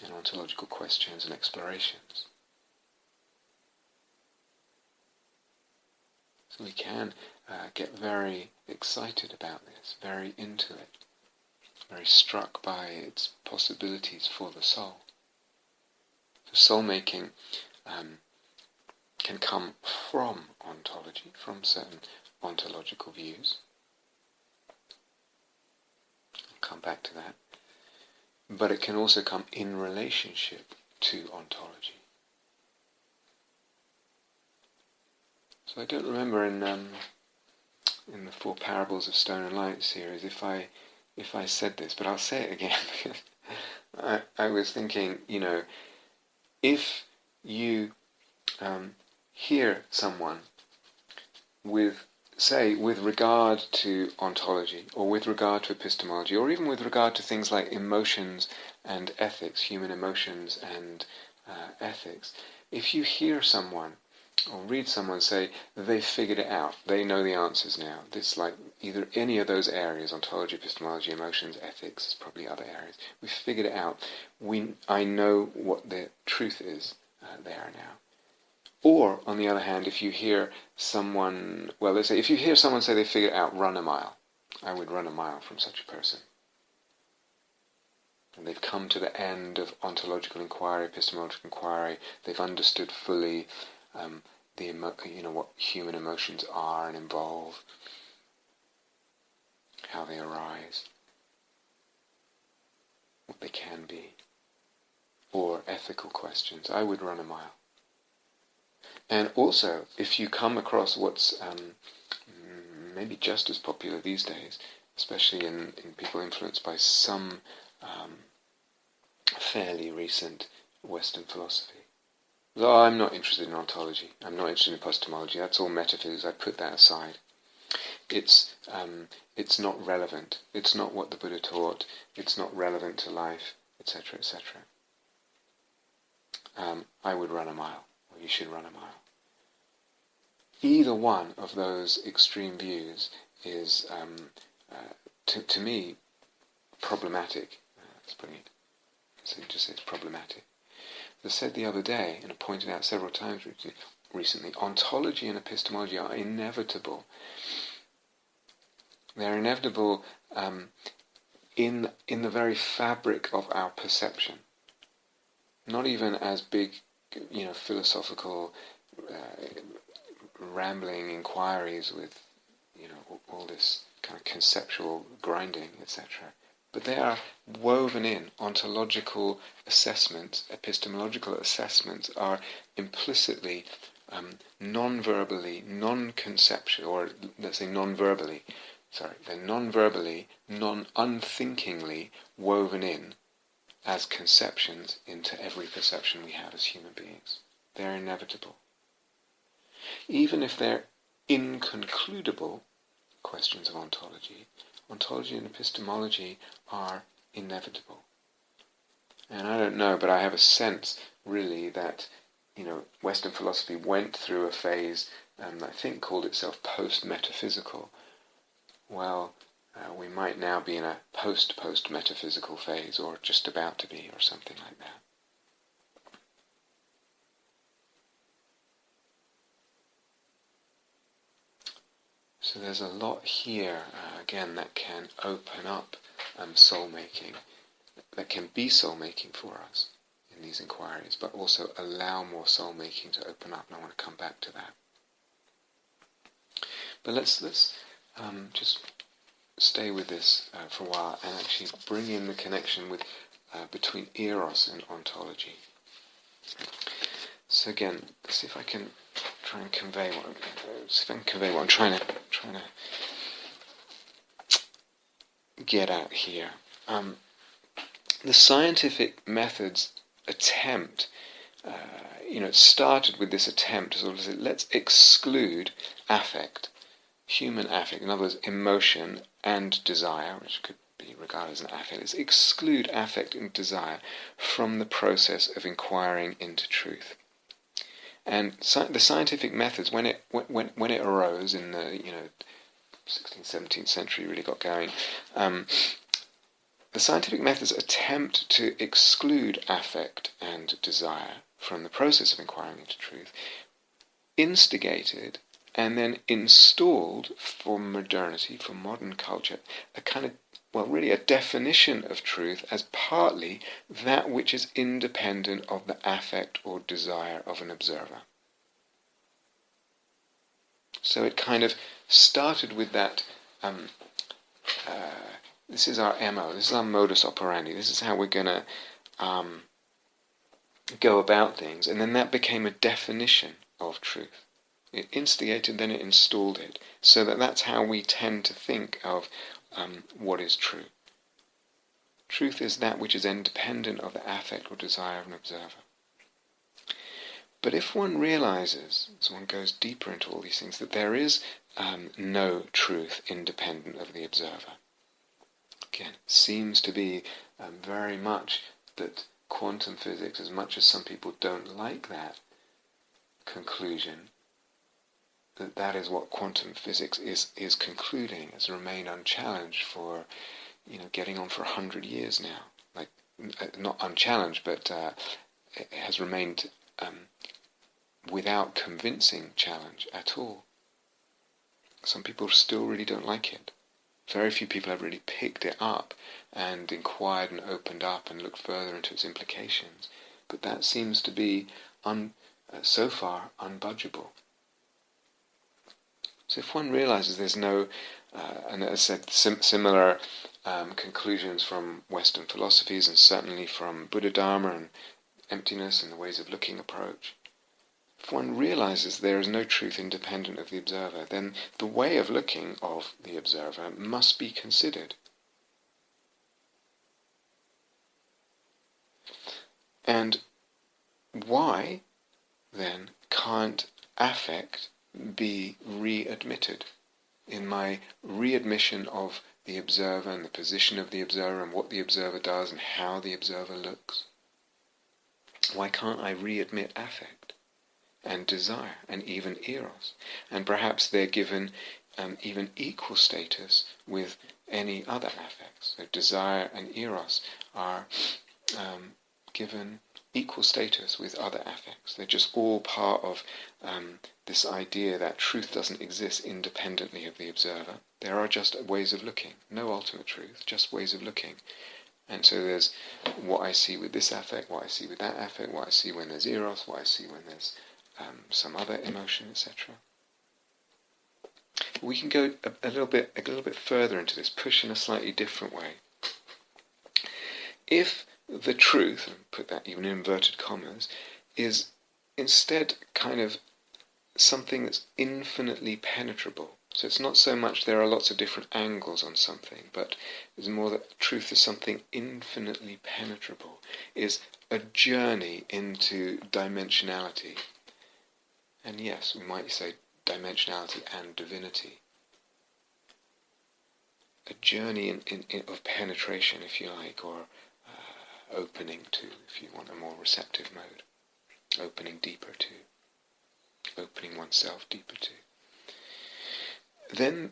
Speaker 1: and ontological questions and explorations. So we can get very excited about this, very into it, very struck by its possibilities for the soul. So soul-making can come from ontology, from certain ontological views. I'll come back to that. But it can also come in relationship to ontology. So I don't remember in the Four Parables of Stone and Light series if I said this, but I'll say it again because I was thinking, if you hear someone with regard to ontology, or with regard to epistemology, or even with regard to things like emotions and ethics, human emotions and ethics, if you hear someone or read someone say they've figured it out, they know the answers now, this, like, either any of those areas, ontology, epistemology, emotions, ethics, probably other areas, we've figured it out, I know what the truth is there now. Or, on the other hand, if you hear someone, let's say, if you hear someone say they figured it out, run a mile. I would run a mile from such a person. And they've come to the end of ontological inquiry, epistemological inquiry, they've understood fully what human emotions are and involve, how they arise, what they can be, or ethical questions. I would run a mile. And also, if you come across what's maybe just as popular these days, especially in people influenced by some fairly recent Western philosophy. Though I'm not interested in ontology, I'm not interested in epistemology, that's all metaphysics, I put that aside. It's not relevant, it's not what the Buddha taught, it's not relevant to life, etc., etc. I would run a mile, or you should run a mile. Either one of those extreme views is, to me, problematic. Let's put it, so just say it's problematic. As I said the other day, and I pointed out several times recently, ontology and epistemology are inevitable. They're inevitable in the very fabric of our perception. Not even as big, philosophical, rambling inquiries with, all this kind of conceptual grinding, etc. But they are woven in. Ontological assessments, epistemological assessments are implicitly, non-verbally, non-conceptual, or let's say non-verbally, they're non-verbally, unthinkingly woven in as conceptions into every perception we have as human beings. They're inevitable. Even if they're inconcludable questions of ontology, ontology and epistemology are inevitable. And I don't know, but I have a sense, really, that, Western philosophy went through a phase, I think called itself post-metaphysical. Well, we might now be in a post-metaphysical phase, or just about to be, or something like that. So there's a lot here, again, that can open up soul-making, that can be soul-making for us in these inquiries, but also allow more soul-making to open up, and I want to come back to that. But let's just stay with this for a while and actually bring in the connection with between eros and ontology. So again, let's see if I can try and convey what I'm trying to get at here. The scientific methods attempt, it started with this attempt to sort of say, let's exclude affect, human affect, in other words, emotion and desire, which could be regarded as an affect. Let's exclude affect and desire from the process of inquiring into truth. And the scientific methods, when it arose in the 16th, 17th century, really got going. The scientific methods attempt to exclude affect and desire from the process of inquiring into truth, instigated and then installed for modernity, for modern culture, a kind of, really a definition of truth as partly that which is independent of the affect or desire of an observer. So it kind of started with that, this is our MO, this is our modus operandi, this is how we're going to go about things, and then that became a definition of truth. It instigated, then it installed it, so that's how we tend to think of what is true. Truth is that which is independent of the affect or desire of an observer. But if one realizes, as one goes deeper into all these things, that there is no truth independent of the observer, again, seems to be very much that quantum physics, as much as some people don't like that conclusion, that is what quantum physics is concluding, has remained unchallenged for, getting on for 100 years now. Like, not unchallenged, but it has remained without convincing challenge at all. Some people still really don't like it. Very few people have really picked it up and inquired and opened up and looked further into its implications. But that seems to be, so far, unbudgeable. So if one realizes there's no, and as I said, similar conclusions from Western philosophies, and certainly from Buddha Dharma and emptiness and the ways of looking approach, if one realizes there is no truth independent of the observer, then the way of looking of the observer must be considered. And why, then, can't affect be readmitted? In my readmission of the observer and the position of the observer and what the observer does and how the observer looks, why can't I readmit affect and desire and even eros? And perhaps they're given even equal status with any other affects. So desire and eros are given equal status with other affects. They're just all part of this idea that truth doesn't exist independently of the observer. There are just ways of looking, no ultimate truth, just ways of looking. And so there's what I see with this affect, what I see with that affect, what I see when there's eros, what I see when there's some other emotion, etc. We can go a little bit further into this, push in a slightly different way. If the truth, and put that even in inverted commas, is instead kind of something that's infinitely penetrable. So it's not so much there are lots of different angles on something, but it's more that truth is something infinitely penetrable, is a journey into dimensionality. And yes, we might say dimensionality and divinity. A journey of penetration, if you like, or opening to, if you want a more receptive mode. Opening deeper to. Opening oneself deeper to. Then,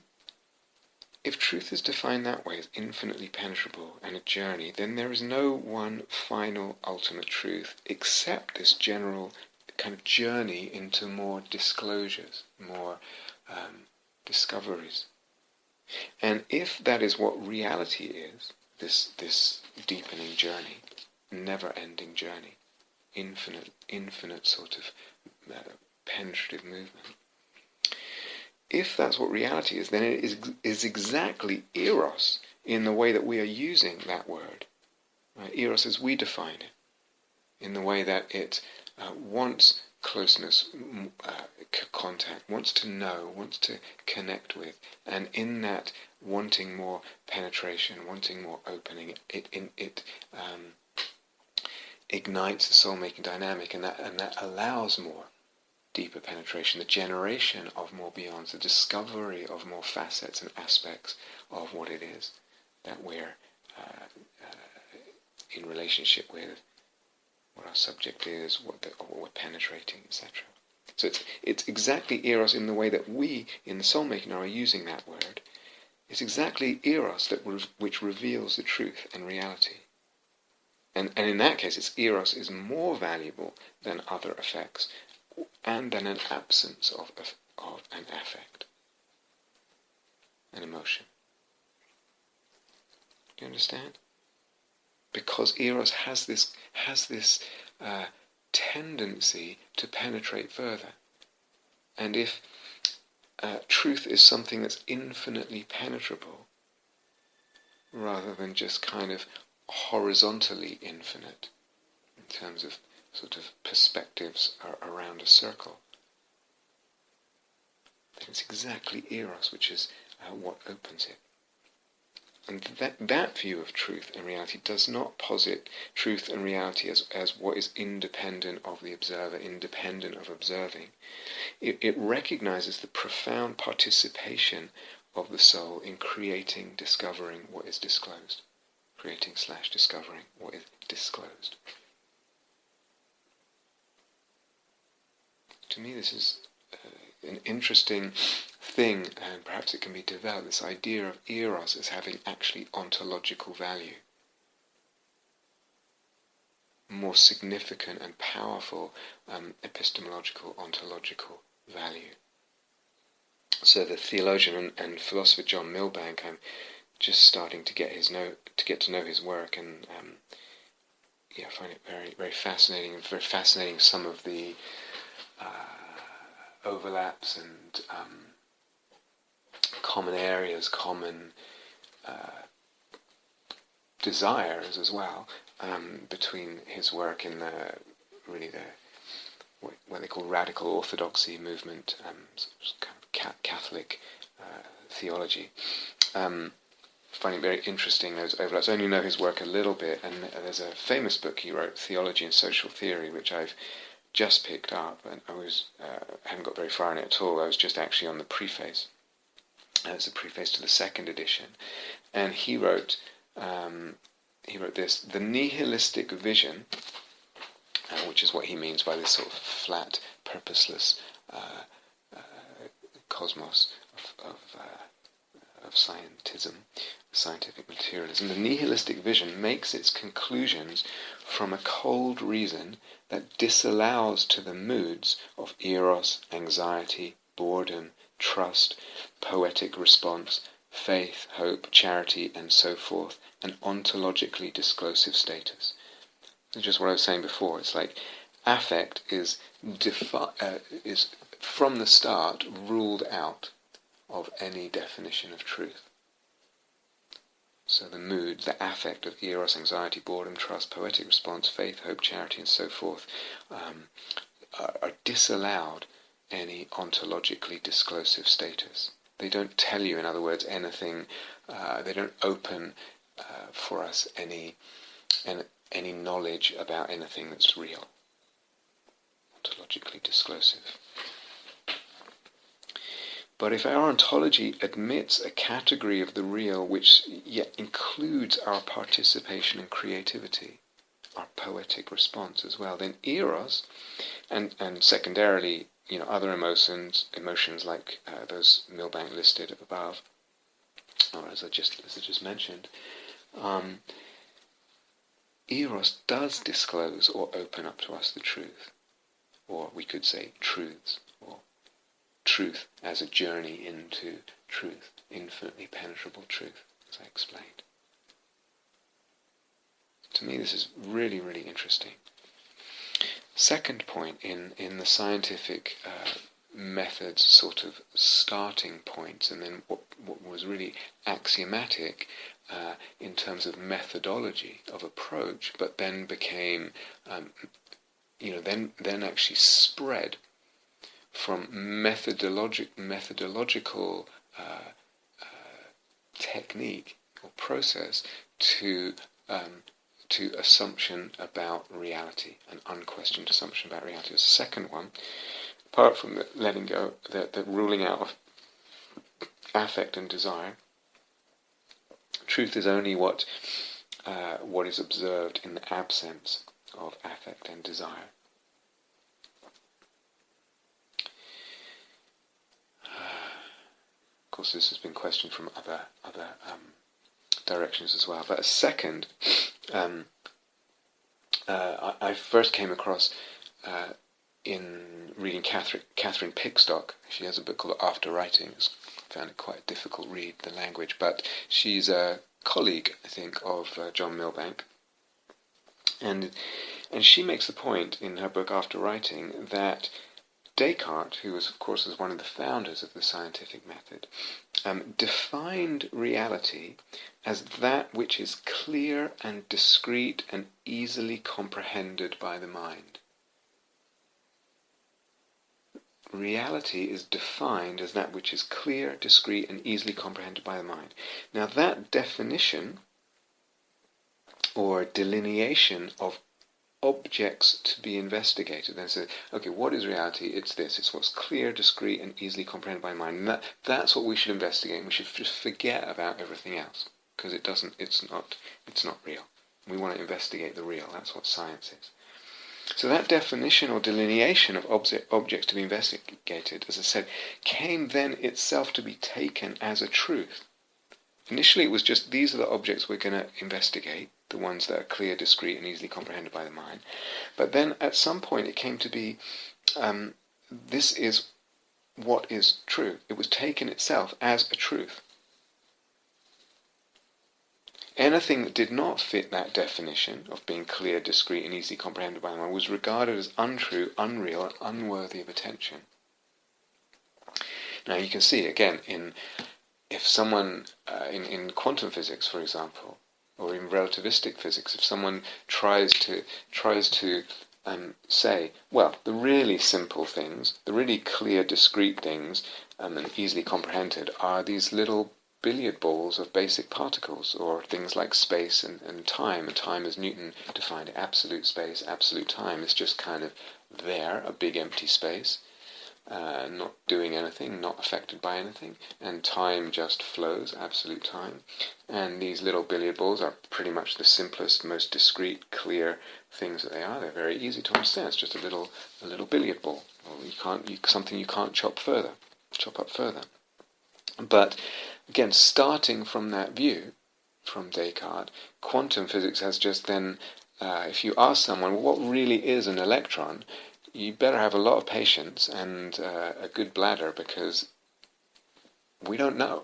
Speaker 1: if truth is defined that way, as infinitely penetrable and a journey, then there is no one final ultimate truth except this general kind of journey into more disclosures, more discoveries. And if that is what reality is, this deepening journey, never-ending journey, infinite sort of penetrative movement, if that's what reality is, then it is exactly eros in the way that we are using that word. Right? Eros as we define it, in the way that it wants closeness, contact, wants to know, wants to connect with, and in that wanting more penetration, wanting more opening, it ignites the soul-making dynamic, and that allows more deeper penetration, the generation of more beyonds, the discovery of more facets and aspects of what it is that we're in relationship with, what our subject is, what we're penetrating, etc. So it's exactly eros in the way that we, in the soul-making, are using that word. It's exactly eros which reveals the truth and reality. And in that case, it's eros is more valuable than other effects, and than an absence of an affect, an emotion. Do you understand? Because eros has this tendency to penetrate further. And if truth is something that's infinitely penetrable, rather than just kind of horizontally infinite, in terms of sort of perspectives around a circle, then it's exactly eros which is what opens it. And that view of truth and reality does not posit truth and reality as what is independent of the observer, independent of observing. It recognizes the profound participation of the soul in creating, discovering what is disclosed. Creating/discovering what is disclosed. To me, this is an interesting thing, and perhaps it can be developed, this idea of eros as having actually ontological value. More significant and powerful epistemological, ontological value. So the theologian and philosopher John Milbank, I'm just starting to get to know his work, and I find it very, very fascinating. Very fascinating some of the overlaps and common areas, common desires as well, between his work in what they call radical orthodoxy movement, kind of Catholic theology. Finding it very interesting, those overlaps. I only know his work a little bit, and there's a famous book he wrote, Theology and Social Theory, which I've just picked up, and I haven't got very far in it at all. I was just actually on the preface. It's a preface to the second edition, and he wrote this: the nihilistic vision, which is what he means by this sort of flat, purposeless cosmos of scientism, scientific materialism. The nihilistic vision makes its conclusions from a cold reason that disallows to the moods of eros, anxiety, boredom, trust, poetic response, faith, hope, charity, and so forth, an ontologically disclosive status. It's just what I was saying before. It's like affect is from the start ruled out of any definition of truth. So the mood, the affect of eros, anxiety, boredom, trust, poetic response, faith, hope, charity, and so forth, are disallowed any ontologically disclosive status. They don't tell you, in other words, anything. They don't open for us any knowledge about anything that's real. Ontologically disclosive. But if our ontology admits a category of the real which yet includes our participation and creativity, our poetic response as well, then eros, and secondarily, other emotions like those Milbank listed above, or as I just mentioned, eros does disclose or open up to us the truth, or we could say truths, or truth as a journey into truth, infinitely penetrable truth, as I explained. To me, this is really, really interesting. Second point in the scientific method's sort of starting points, and then what was really axiomatic in terms of methodology of approach, but then became, then actually spread from methodological technique or process to assumption about reality, an unquestioned assumption about reality. The second one, apart from the letting go, the ruling out of affect and desire, truth is only what is observed in the absence of affect and desire. Of course, this has been questioned from other directions as well. But a second, I first came across in reading Catherine Pickstock. She has a book called After Writing. I found it quite a difficult read, the language, but she's a colleague, I think, of John Milbank. And she makes the point in her book After Writing that Descartes, who was, of course, was one of the founders of the scientific method, defined reality as that which is clear and discrete and easily comprehended by the mind. Reality is defined as that which is clear, discrete, and easily comprehended by the mind. Now that definition, or delineation of objects to be investigated, then say, okay, what is reality? It's this. It's what's clear, discrete, and easily comprehended by the mind. And that's what we should investigate. And we should just forget about everything else, because it's not real. We want to investigate the real. That's what science is. So that definition or delineation of objects to be investigated, as I said, came then itself to be taken as a truth. Initially it was just, these are the objects we're going to investigate, the ones that are clear, discrete, and easily comprehended by the mind. But then at some point it came to be, this is what is true. It was taken itself as a truth. Anything that did not fit that definition of being clear, discrete, and easily comprehended by the mind was regarded as untrue, unreal, and unworthy of attention. Now you can see, again, if someone, in quantum physics, for example, or in relativistic physics, if someone tries to say, well, the really simple things, the really clear, discrete things, and easily comprehended, are these little billiard balls of basic particles, or things like space and time. And time, as Newton defined it, absolute space, absolute time, is just kind of there, a big empty space, not doing anything, not affected by anything, and time just flows, absolute time. And these little billiard balls are pretty much the simplest, most discrete, clear things that they are. They're very easy to understand. It's just a little billiard ball, or something you can't chop up further. But again, starting from that view, from Descartes, quantum physics has just then, if you ask someone, well, what really is an electron, you better have a lot of patience and a good bladder, because we don't know.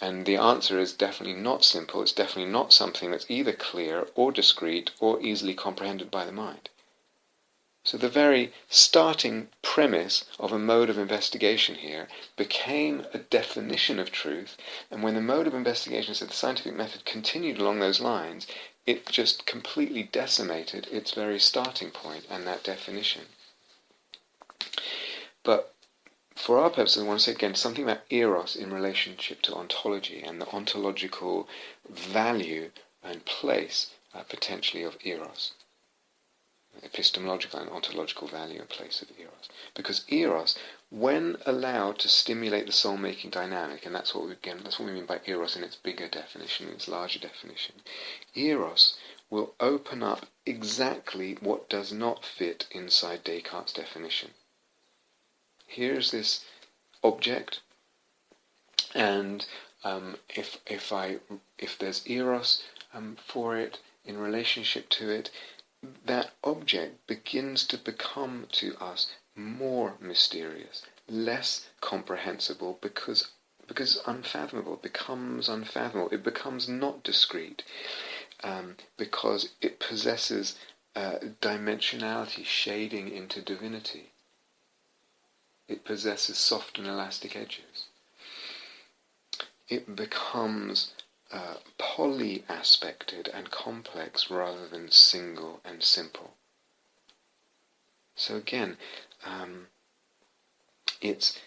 Speaker 1: And the answer is definitely not simple. It's definitely not something that's either clear or discrete or easily comprehended by the mind. So the very starting premise of a mode of investigation here became a definition of truth, and when the mode of investigation, so the scientific method, continued along those lines, it just completely decimated its very starting point and that definition. But for our purposes, I want to say again something about eros in relationship to ontology and the ontological value and place, potentially, of eros. Epistemological and ontological value and place of eros. Because eros, when allowed to stimulate the soul-making dynamic, and that's what we mean by eros in its bigger definition, its larger definition, eros will open up exactly what does not fit inside Descartes' definition. Here's this object, and if there's eros for it, in relationship to it, that object begins to become to us more mysterious, less comprehensible because it's unfathomable. It becomes unfathomable. It becomes not discrete because it possesses dimensionality, shading into divinity. It possesses soft and elastic edges. It becomes poly-aspected and complex rather than single and simple. So again, it's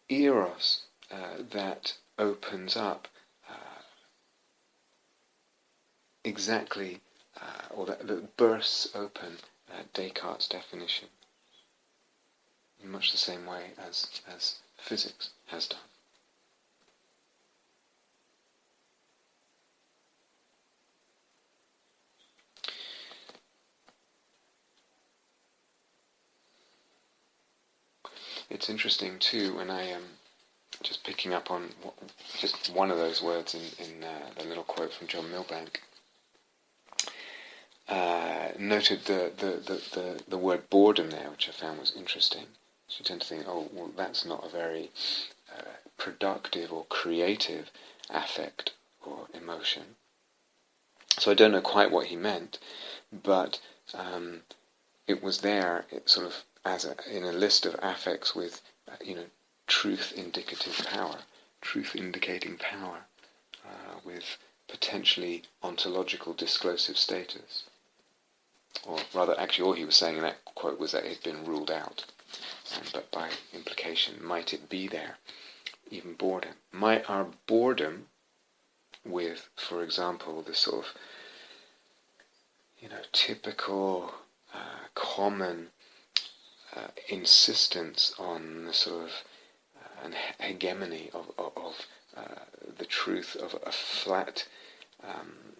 Speaker 1: eros that opens up exactly, or that bursts open Descartes' definition in much the same way as physics has done. It's interesting too when I am just picking up on just one of those words in the little quote from John Milbank. Noted the word boredom there, which I found was interesting. So you tend to think, oh, well, that's not a very productive or creative affect or emotion. So I don't know quite what he meant, but it was there, sort of in a list of affects with, truth indicative power, truth indicating power, with potentially ontological disclosive status. Or rather, actually, all he was saying in that quote was that it had been ruled out. But by implication, might it be there? Even boredom. Might our boredom with, for example, the sort of, typical, common insistence on the sort of an hegemony of the truth of a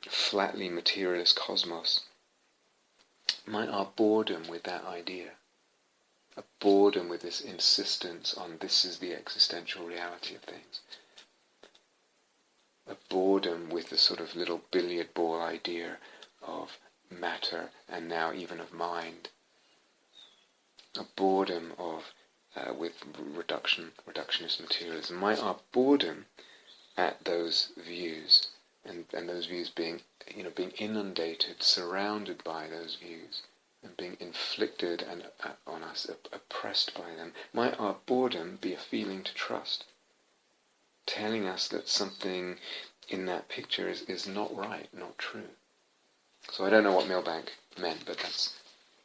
Speaker 1: flatly materialist cosmos, might our boredom with that idea, a boredom with this insistence on this is the existential reality of things, a boredom with the sort of little billiard ball idea of matter and now even of mind, a boredom with reductionist materialism, might our boredom at those views and those views being inundated, surrounded by those views, and being inflicted on us, oppressed by them, might our boredom be a feeling to trust, telling us that something in that picture is not right, not true. So I don't know what Milbank meant, but that's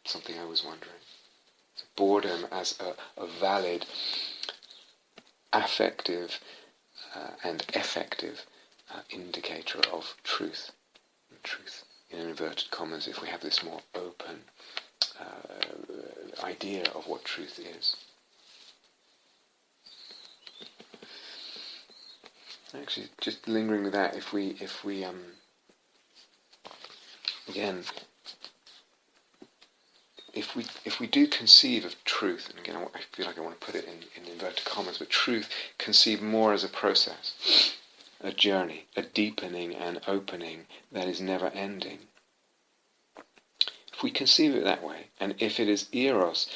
Speaker 1: something I was wondering. So boredom as a valid, affective and effective indicator of truth. Truth, in inverted commas, if we have this more open idea of what truth is. Actually, just lingering with that, if we again, if we do conceive of truth, and again, I feel like I want to put it in inverted commas, but truth conceived more as a process, a journey, a deepening and opening that is never ending. If we conceive it that way, and if it is eros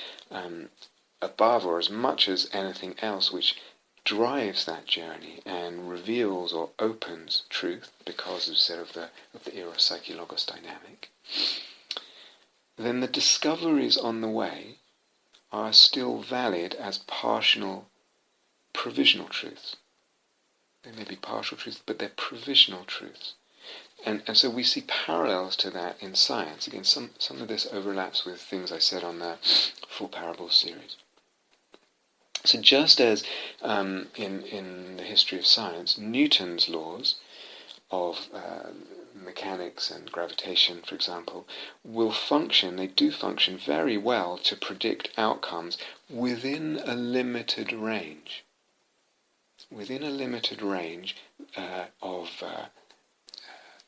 Speaker 1: above or as much as anything else which drives that journey and reveals or opens truth because of the eros psyche logos dynamic, then the discoveries on the way are still valid as partial, provisional truths. They may be partial truths, but they're provisional truths. And so we see parallels to that in science. Again, some of this overlaps with things I said on the Full Parables series. So just as in the history of science, Newton's laws of mechanics and gravitation, for example, they do function very well to predict outcomes within a limited range. Within a limited range of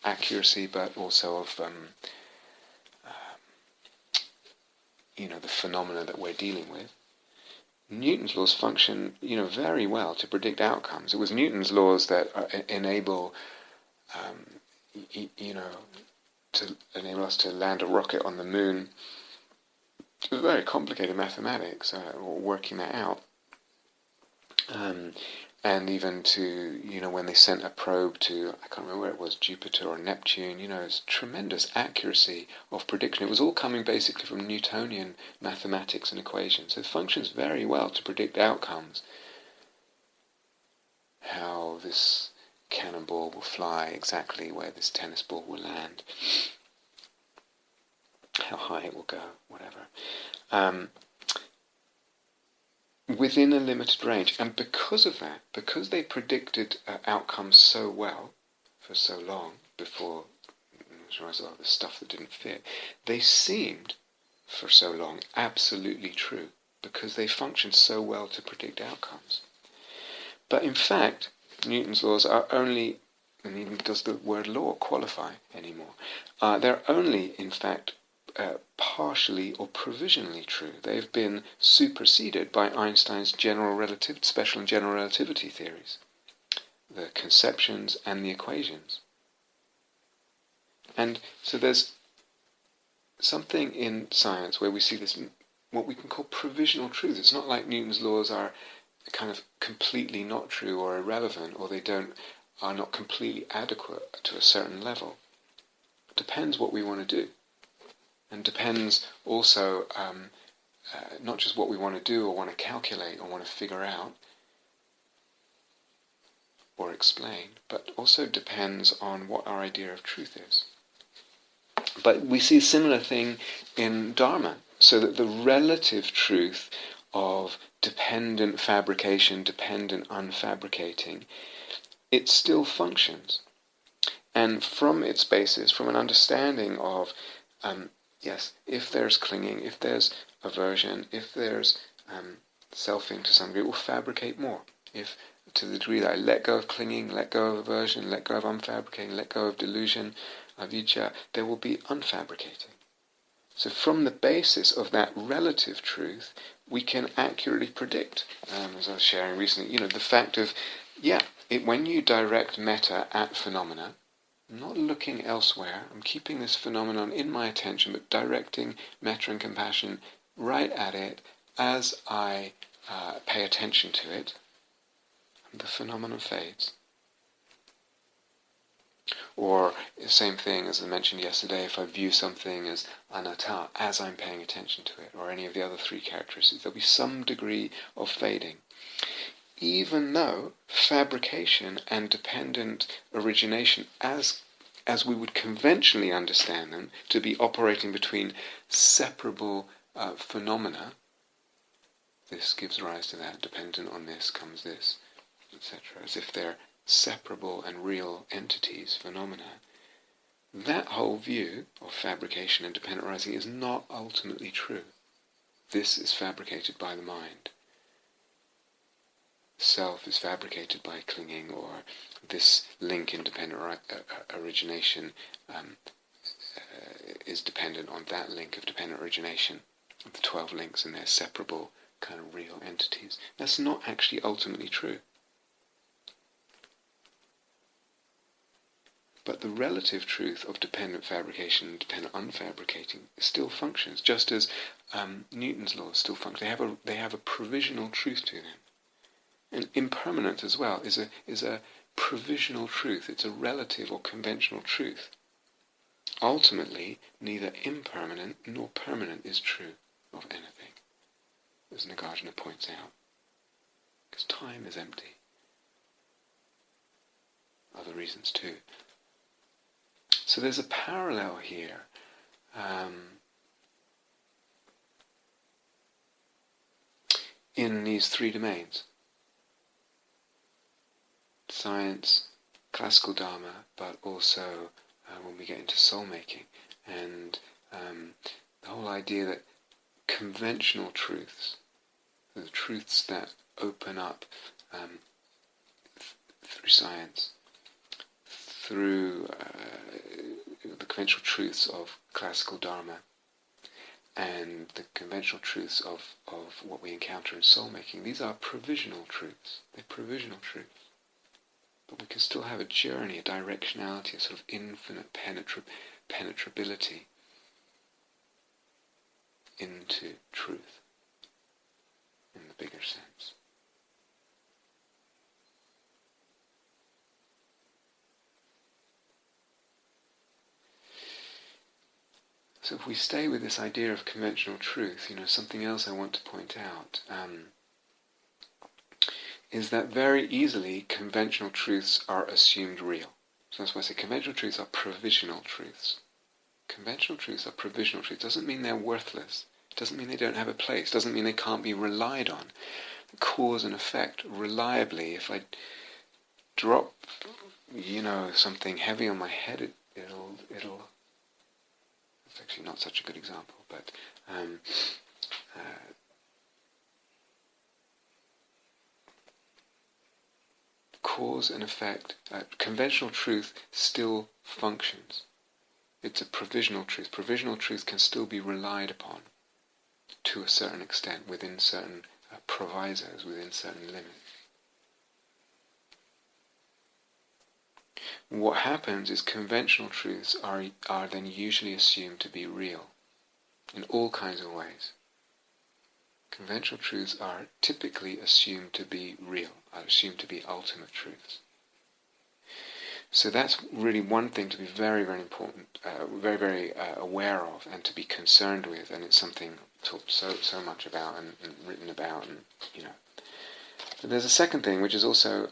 Speaker 1: accuracy, but also of the phenomena that we're dealing with. Newton's laws function, very well to predict outcomes. It was Newton's laws that enable, to enable us to land a rocket on the moon. It was very complicated mathematics, working that out. And even to, when they sent a probe to, I can't remember where it was, Jupiter or Neptune, it's tremendous accuracy of prediction. It was all coming basically from Newtonian mathematics and equations. So it functions very well to predict outcomes. How this cannonball will fly, exactly where this tennis ball will land, how high it will go, whatever. Within a limited range. And because of that, because they predicted outcomes so well for so long before the stuff that didn't fit, they seemed for so long absolutely true because they functioned so well to predict outcomes. But in fact, Newton's laws are only, and even does the word law qualify anymore, they're only in fact partially or provisionally true. They've been superseded by Einstein's special and general relativity theories, the conceptions and the equations. And so there's something in science where we see this, what we can call provisional truth. It's not like Newton's laws are kind of completely not true or irrelevant, or are not completely adequate to a certain level. It depends what we want to do. And depends also not just what we want to do or want to calculate or want to figure out or explain, but also depends on what our idea of truth is. But we see a similar thing in Dharma, so that the relative truth of dependent fabrication, dependent unfabricating, it still functions. And from its basis, from an understanding of yes, if there's clinging, if there's aversion, if there's selfing to some degree, it will fabricate more. If to the degree that I let go of clinging, let go of aversion, let go of unfabricating, let go of delusion, avijja, there will be unfabricating. So from the basis of that relative truth, we can accurately predict, as I was sharing recently, the fact of, when you direct metta at phenomena, I'm not looking elsewhere, I'm keeping this phenomenon in my attention, but directing metta and compassion right at it as I pay attention to it, the phenomenon fades. Or the same thing as I mentioned yesterday, if I view something as anatta, as I'm paying attention to it, or any of the other three characteristics, there'll be some degree of fading. Even though fabrication and dependent origination, as we would conventionally understand them, to be operating between separable phenomena, this gives rise to that, dependent on this comes this, etc., as if they're separable and real entities, phenomena, that whole view of fabrication and dependent arising is not ultimately true. This is fabricated by the mind. Self is fabricated by clinging, or this link in dependent origination is dependent on that link of dependent origination, the 12 links, and they're separable kind of real entities. That's not actually ultimately true. But the relative truth of dependent fabrication and dependent unfabricating still functions, just as Newton's laws still function. They have a provisional truth to them. And impermanence as well is a provisional truth. It's a relative or conventional truth. Ultimately, neither impermanent nor permanent is true of anything, as Nagarjuna points out. Because time is empty. Other reasons too. So there's a parallel here. In these three domains. Science, classical dharma, but also when we get into soul-making. And the whole idea that conventional truths, the truths that open up through science, through the conventional truths of classical dharma and the conventional truths of what we encounter in soul-making, these are provisional truths. They're provisional truths. But we can still have a journey, a directionality, a sort of infinite penetrability into truth in the bigger sense. So if we stay with this idea of conventional truth, something else I want to point out is that very easily conventional truths are assumed real. So that's why I say conventional truths are provisional truths. Conventional truths are provisional truths. Doesn't mean they're worthless. Doesn't mean they don't have a place. Doesn't mean they can't be relied on. Cause and effect reliably. If I drop, something heavy on my head, it'll. It's actually not such a good example, but cause and effect. Conventional truth still functions. It's a provisional truth. Provisional truth can still be relied upon to a certain extent, within certain provisos, within certain limits. What happens is conventional truths are then usually assumed to be real in all kinds of ways. Conventional truths are typically assumed to be real, are assumed to be ultimate truths. So that's really one thing to be very, very important, very, very aware of, and to be concerned with. And it's something talked so much about and written about, and But there's a second thing which is also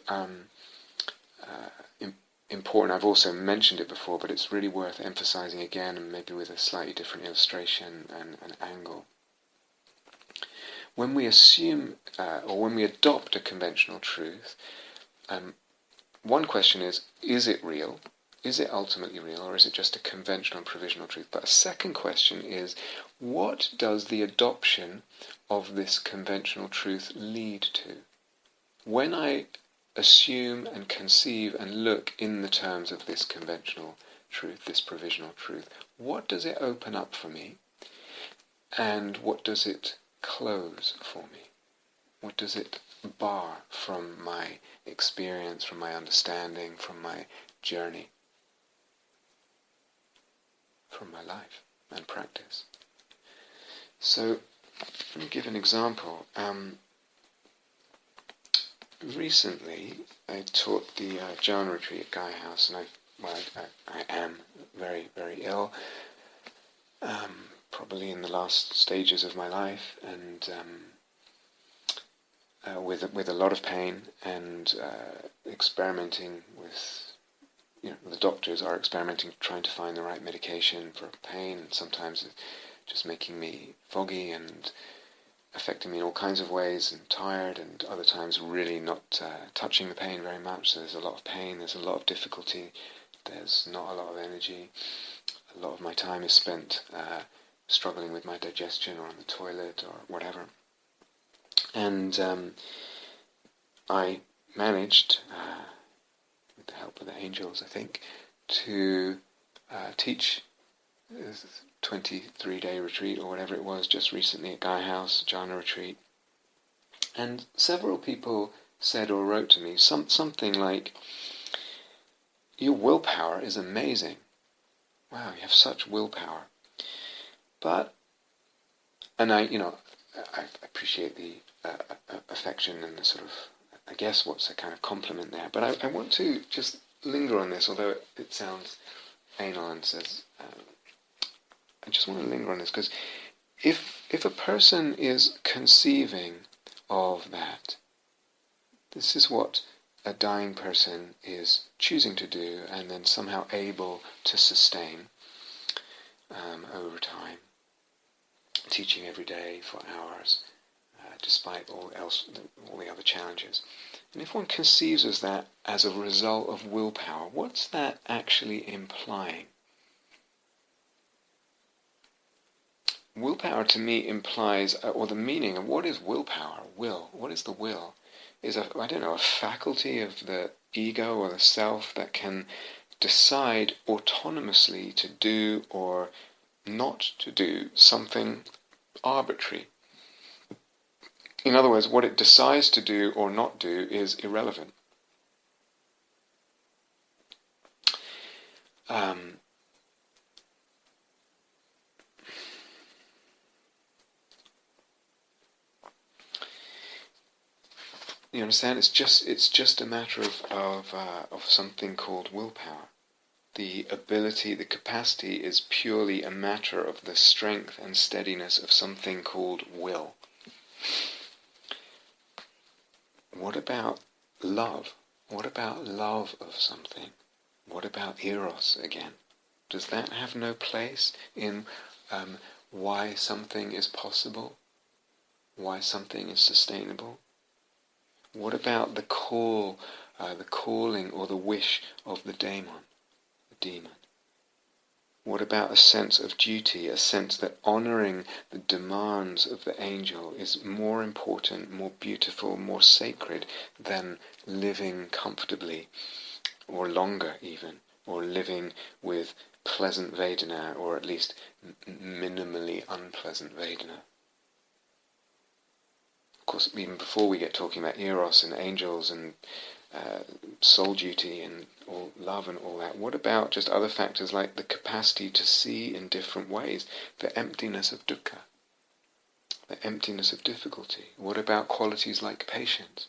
Speaker 1: important. I've also mentioned it before, but it's really worth emphasizing again, and maybe with a slightly different illustration and angle. When we assume or when we adopt a conventional truth, one question is it real? Is it ultimately real, or is it just a conventional and provisional truth? But a second question is, what does the adoption of this conventional truth lead to? When I assume and conceive and look in the terms of this conventional truth, this provisional truth, what does it open up for me? And what does it close for me? What does it bar from my experience, from my understanding, from my journey, from my life and practice? So, let me give an example. Recently, I taught the jhana retreat at Gaia House, and I am very, very ill, probably in the last stages of my life, and with a lot of pain, and experimenting with, the doctors are experimenting, trying to find the right medication for pain, and sometimes just making me foggy and affecting me in all kinds of ways, and tired, and other times really not touching the pain very much. So there's a lot of pain, there's a lot of difficulty, there's not a lot of energy. A lot of my time is spent struggling with my digestion, or on the toilet, or whatever. And I managed, with the help of the angels, I think, to teach this 23-day retreat, or whatever it was, just recently at Gaia House, jhana retreat. And several people said or wrote to me something like, "Your willpower is amazing. Wow, you have such willpower." But, and I appreciate the affection and the sort of, I guess what's a kind of compliment there. But I want to just linger on this, although it sounds anal and says, I just want to linger on this, because if a person is conceiving of that, this is what a dying person is choosing to do, and then somehow able to sustain over time, teaching every day for hours, despite all the other challenges. And if one conceives of that as a result of willpower, what's that actually implying? Willpower to me implies, or the meaning of what is willpower, will, what is the will? Is a faculty of the ego or the self that can decide autonomously to do or not to do something arbitrary. In other words, what it decides to do or not do is irrelevant. You understand? It's just a matter of something called willpower. the ability, the capacity is purely a matter of the strength and steadiness of something called will. What about love? What about love of something? What about eros again? Does that have no place in why something is possible? Why something is sustainable? What about the call, the calling or the wish of the demon? What about a sense of duty, a sense that honouring the demands of the angel is more important, more beautiful, more sacred than living comfortably, or longer even, or living with pleasant Vedana, or at least minimally unpleasant Vedana? Of course, even before we get talking about eros and angels and soul duty and all love and all that, what about just other factors like the capacity to see in different ways, the emptiness of dukkha, the emptiness of difficulty? What about qualities like patience?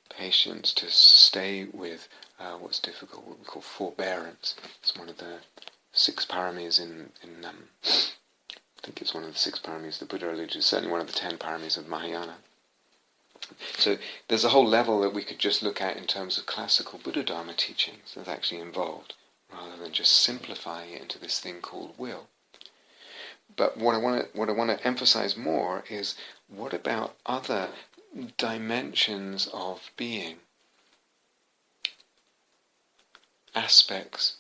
Speaker 1: Patience to stay with what's difficult, what we call forbearance. It's one of the 6 paramis in I think it's one of the 6 paramis the Buddha alluded to, certainly one of the 10 paramis of Mahayana. So there's a whole level that we could just look at in terms of classical Buddha Dharma teachings that's actually involved, rather than just simplifying it into this thing called will. But what I want to emphasize more is, what about other dimensions of being, aspects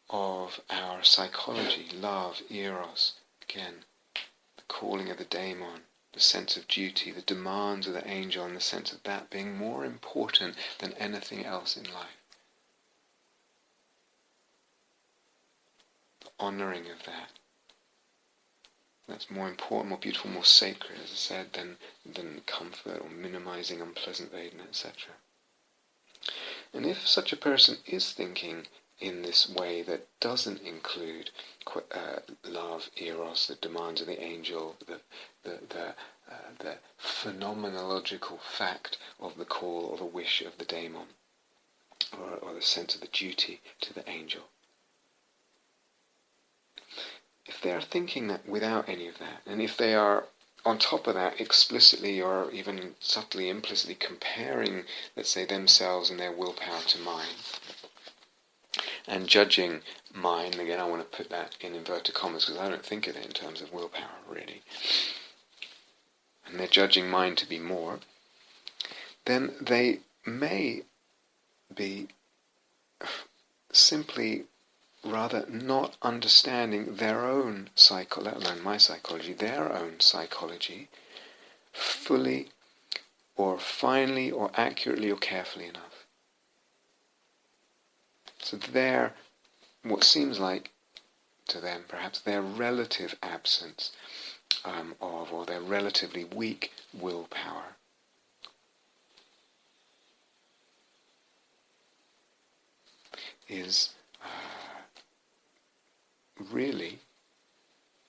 Speaker 1: of our psychology, love, eros, again, the calling of the daemon, the sense of duty, the demands of the angel, and the sense of that being more important than anything else in life. The honouring of that. That's more important, more beautiful, more sacred, as I said, than comfort or minimizing unpleasant Vedana, etc. And if such a person is thinking in this way that doesn't include love, eros, the demands of the angel, the phenomenological fact of the call or the wish of the daemon, or the sense of the duty to the angel. If they are thinking that without any of that, and if they are on top of that explicitly or even subtly, implicitly comparing, let's say, themselves and their willpower to mine, and judging mine, again I want to put that in inverted commas because I don't think of it in terms of willpower really, and they're judging mine to be more, then they may be simply rather not understanding their own psychology, let alone my psychology, their own psychology fully or finely or accurately or carefully enough. So what seems like to them perhaps their relative absence of, or their relatively weak willpower is really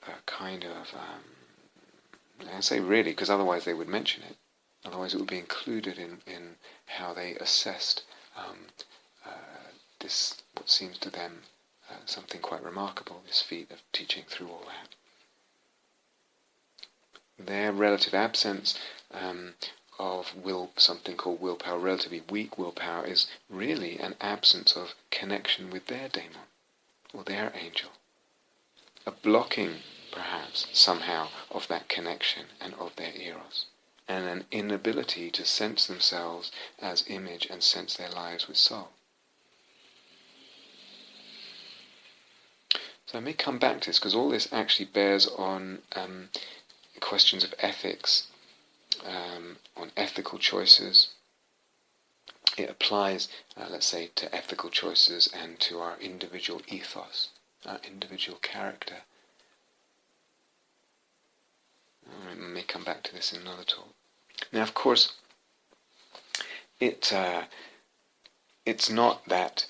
Speaker 1: a kind of, I say really because otherwise they would mention it, otherwise it would be included in how they assessed this, what seems to them something quite remarkable, this feat of teaching through all that. Their relative absence of something called willpower, relatively weak willpower, is really an absence of connection with their daemon, or their angel. A blocking, perhaps, somehow, of that connection and of their eros, and an inability to sense themselves as image and sense their lives with soul. So I may come back to this, because all this actually bears on questions of ethics, on ethical choices. It applies, let's say, to ethical choices and to our individual ethos, our individual character. I may come back to this in another talk. Now, of course, it's not that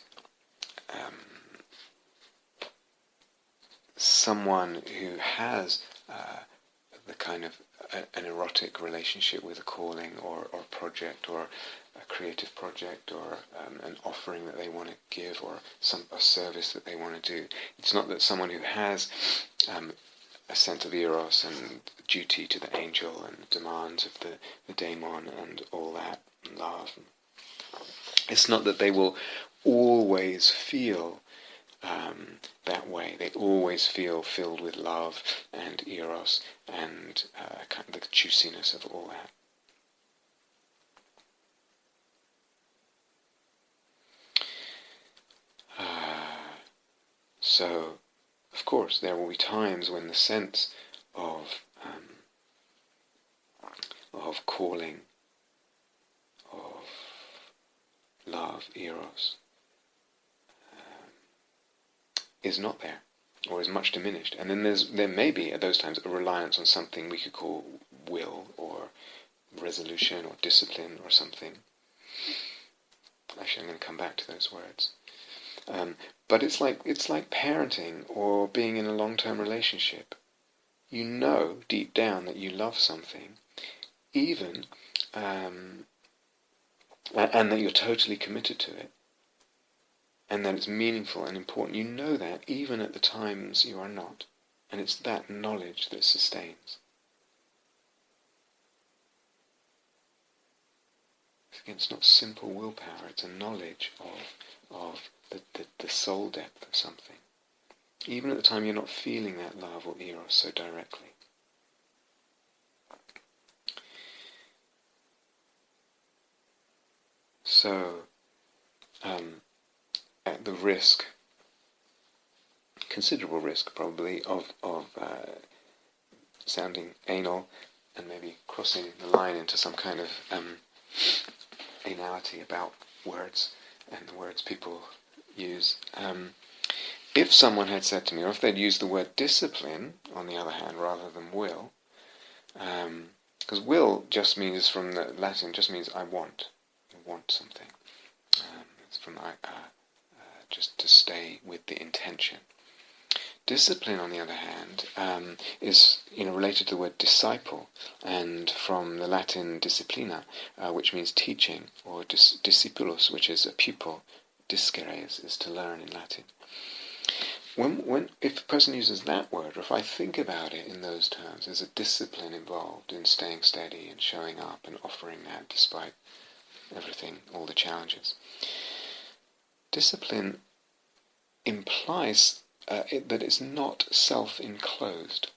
Speaker 1: someone who has the kind of an erotic relationship with a calling or project or a creative project or an offering that they want to give or a service that they want to do. It's not that someone who has a sense of eros and duty to the angel and demands of the daemon and all that, and love. It's not that they will always feel that way. They always feel filled with love and eros and kind of the juiciness of all that. So, of course, there will be times when the sense of calling, of love, eros, is not there, or is much diminished. And then there may be, at those times, a reliance on something we could call will, or resolution, or discipline, or something. Actually, I'm going to come back to those words. But it's like parenting, or being in a long-term relationship. You know deep down that you love something, even, and that you're totally committed to it, and that it's meaningful and important. You know that even at the times you are not. And it's that knowledge that sustains. Again, it's not simple willpower, it's a knowledge of the soul depth of something. Even at the time you're not feeling that love or eros so directly. So, at the risk, considerable risk probably, of sounding anal and maybe crossing the line into some kind of anality about words and the words people use. If someone had said to me, or if they'd used the word discipline, on the other hand, rather than will, because will just means, from the Latin, just means I want something. It's from just to stay with the intention. Discipline, on the other hand, is related to the word disciple, and from the Latin disciplina, which means teaching, or discipulus, which is a pupil. Discere is to learn in Latin. If a person uses that word, or if I think about it in those terms, there's a discipline involved in staying steady and showing up and offering that despite everything, all the challenges. Discipline implies that it's not self-enclosed.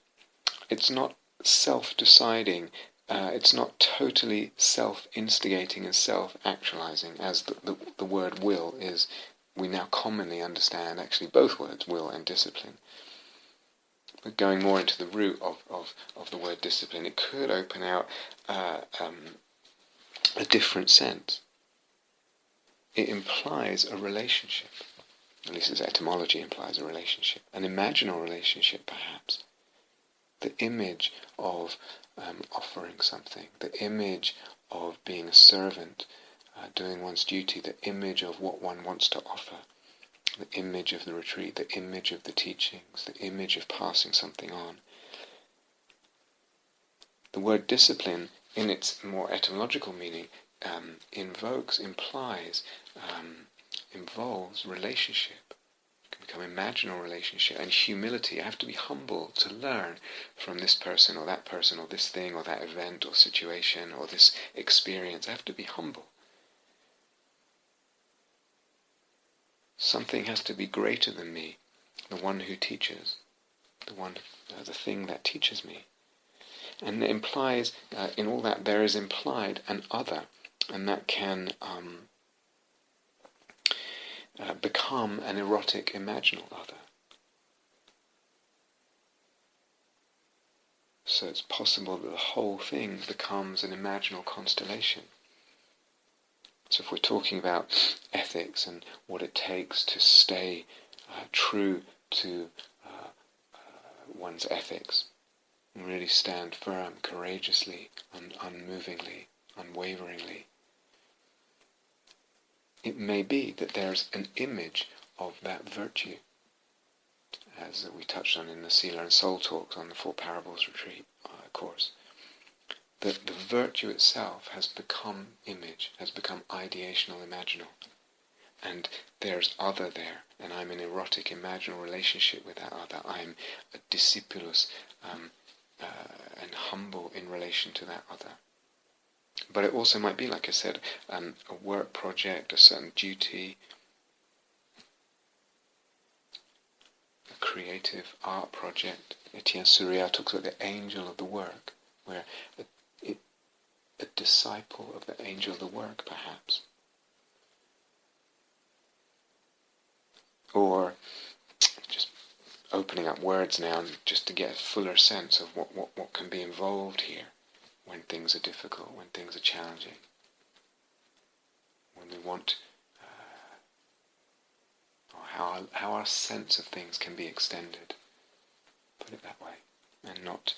Speaker 1: It's not self-deciding. It's not totally self-instigating and self-actualizing, as the word will is. We now commonly understand, actually, both words, will and discipline. But going more into the root of the word discipline, it could open out a different sense. It implies a relationship. At least its etymology implies a relationship. An imaginal relationship, perhaps. The image of offering something. The image of being a servant, doing one's duty. The image of what one wants to offer. The image of the retreat. The image of the teachings. The image of passing something on. The word discipline, in its more etymological meaning, implies, involves relationship. It can become imaginal relationship and humility. I have to be humble to learn from this person or this thing or that event or situation or this experience. I have to be humble. Something has to be greater than me, the one who teaches, the thing that teaches me. And it implies, in all that, there is implied an other, and that can become an erotic, imaginal other. So it's possible that the whole thing becomes an imaginal constellation. So if we're talking about ethics and what it takes to stay true to one's ethics, and really stand firm, courageously, unmovingly, unwaveringly, it may be that there's an image of that virtue, as we touched on in the Sila and Soul talks on the Four Parables retreat course. the virtue itself has become image, has become ideational, imaginal. And there's other there, and I'm in erotic, imaginal relationship with that other. I'm a discipulus and humble in relation to that other. But it also might be, like I said, a work project, a certain duty, a creative art project. Etienne Surya talks about the angel of the work, where a disciple of the angel of the work, perhaps. Or just opening up words now just to get a fuller sense of what can be involved here when things are difficult, when things are challenging, when we want, or how our sense of things can be extended, put it that way, and not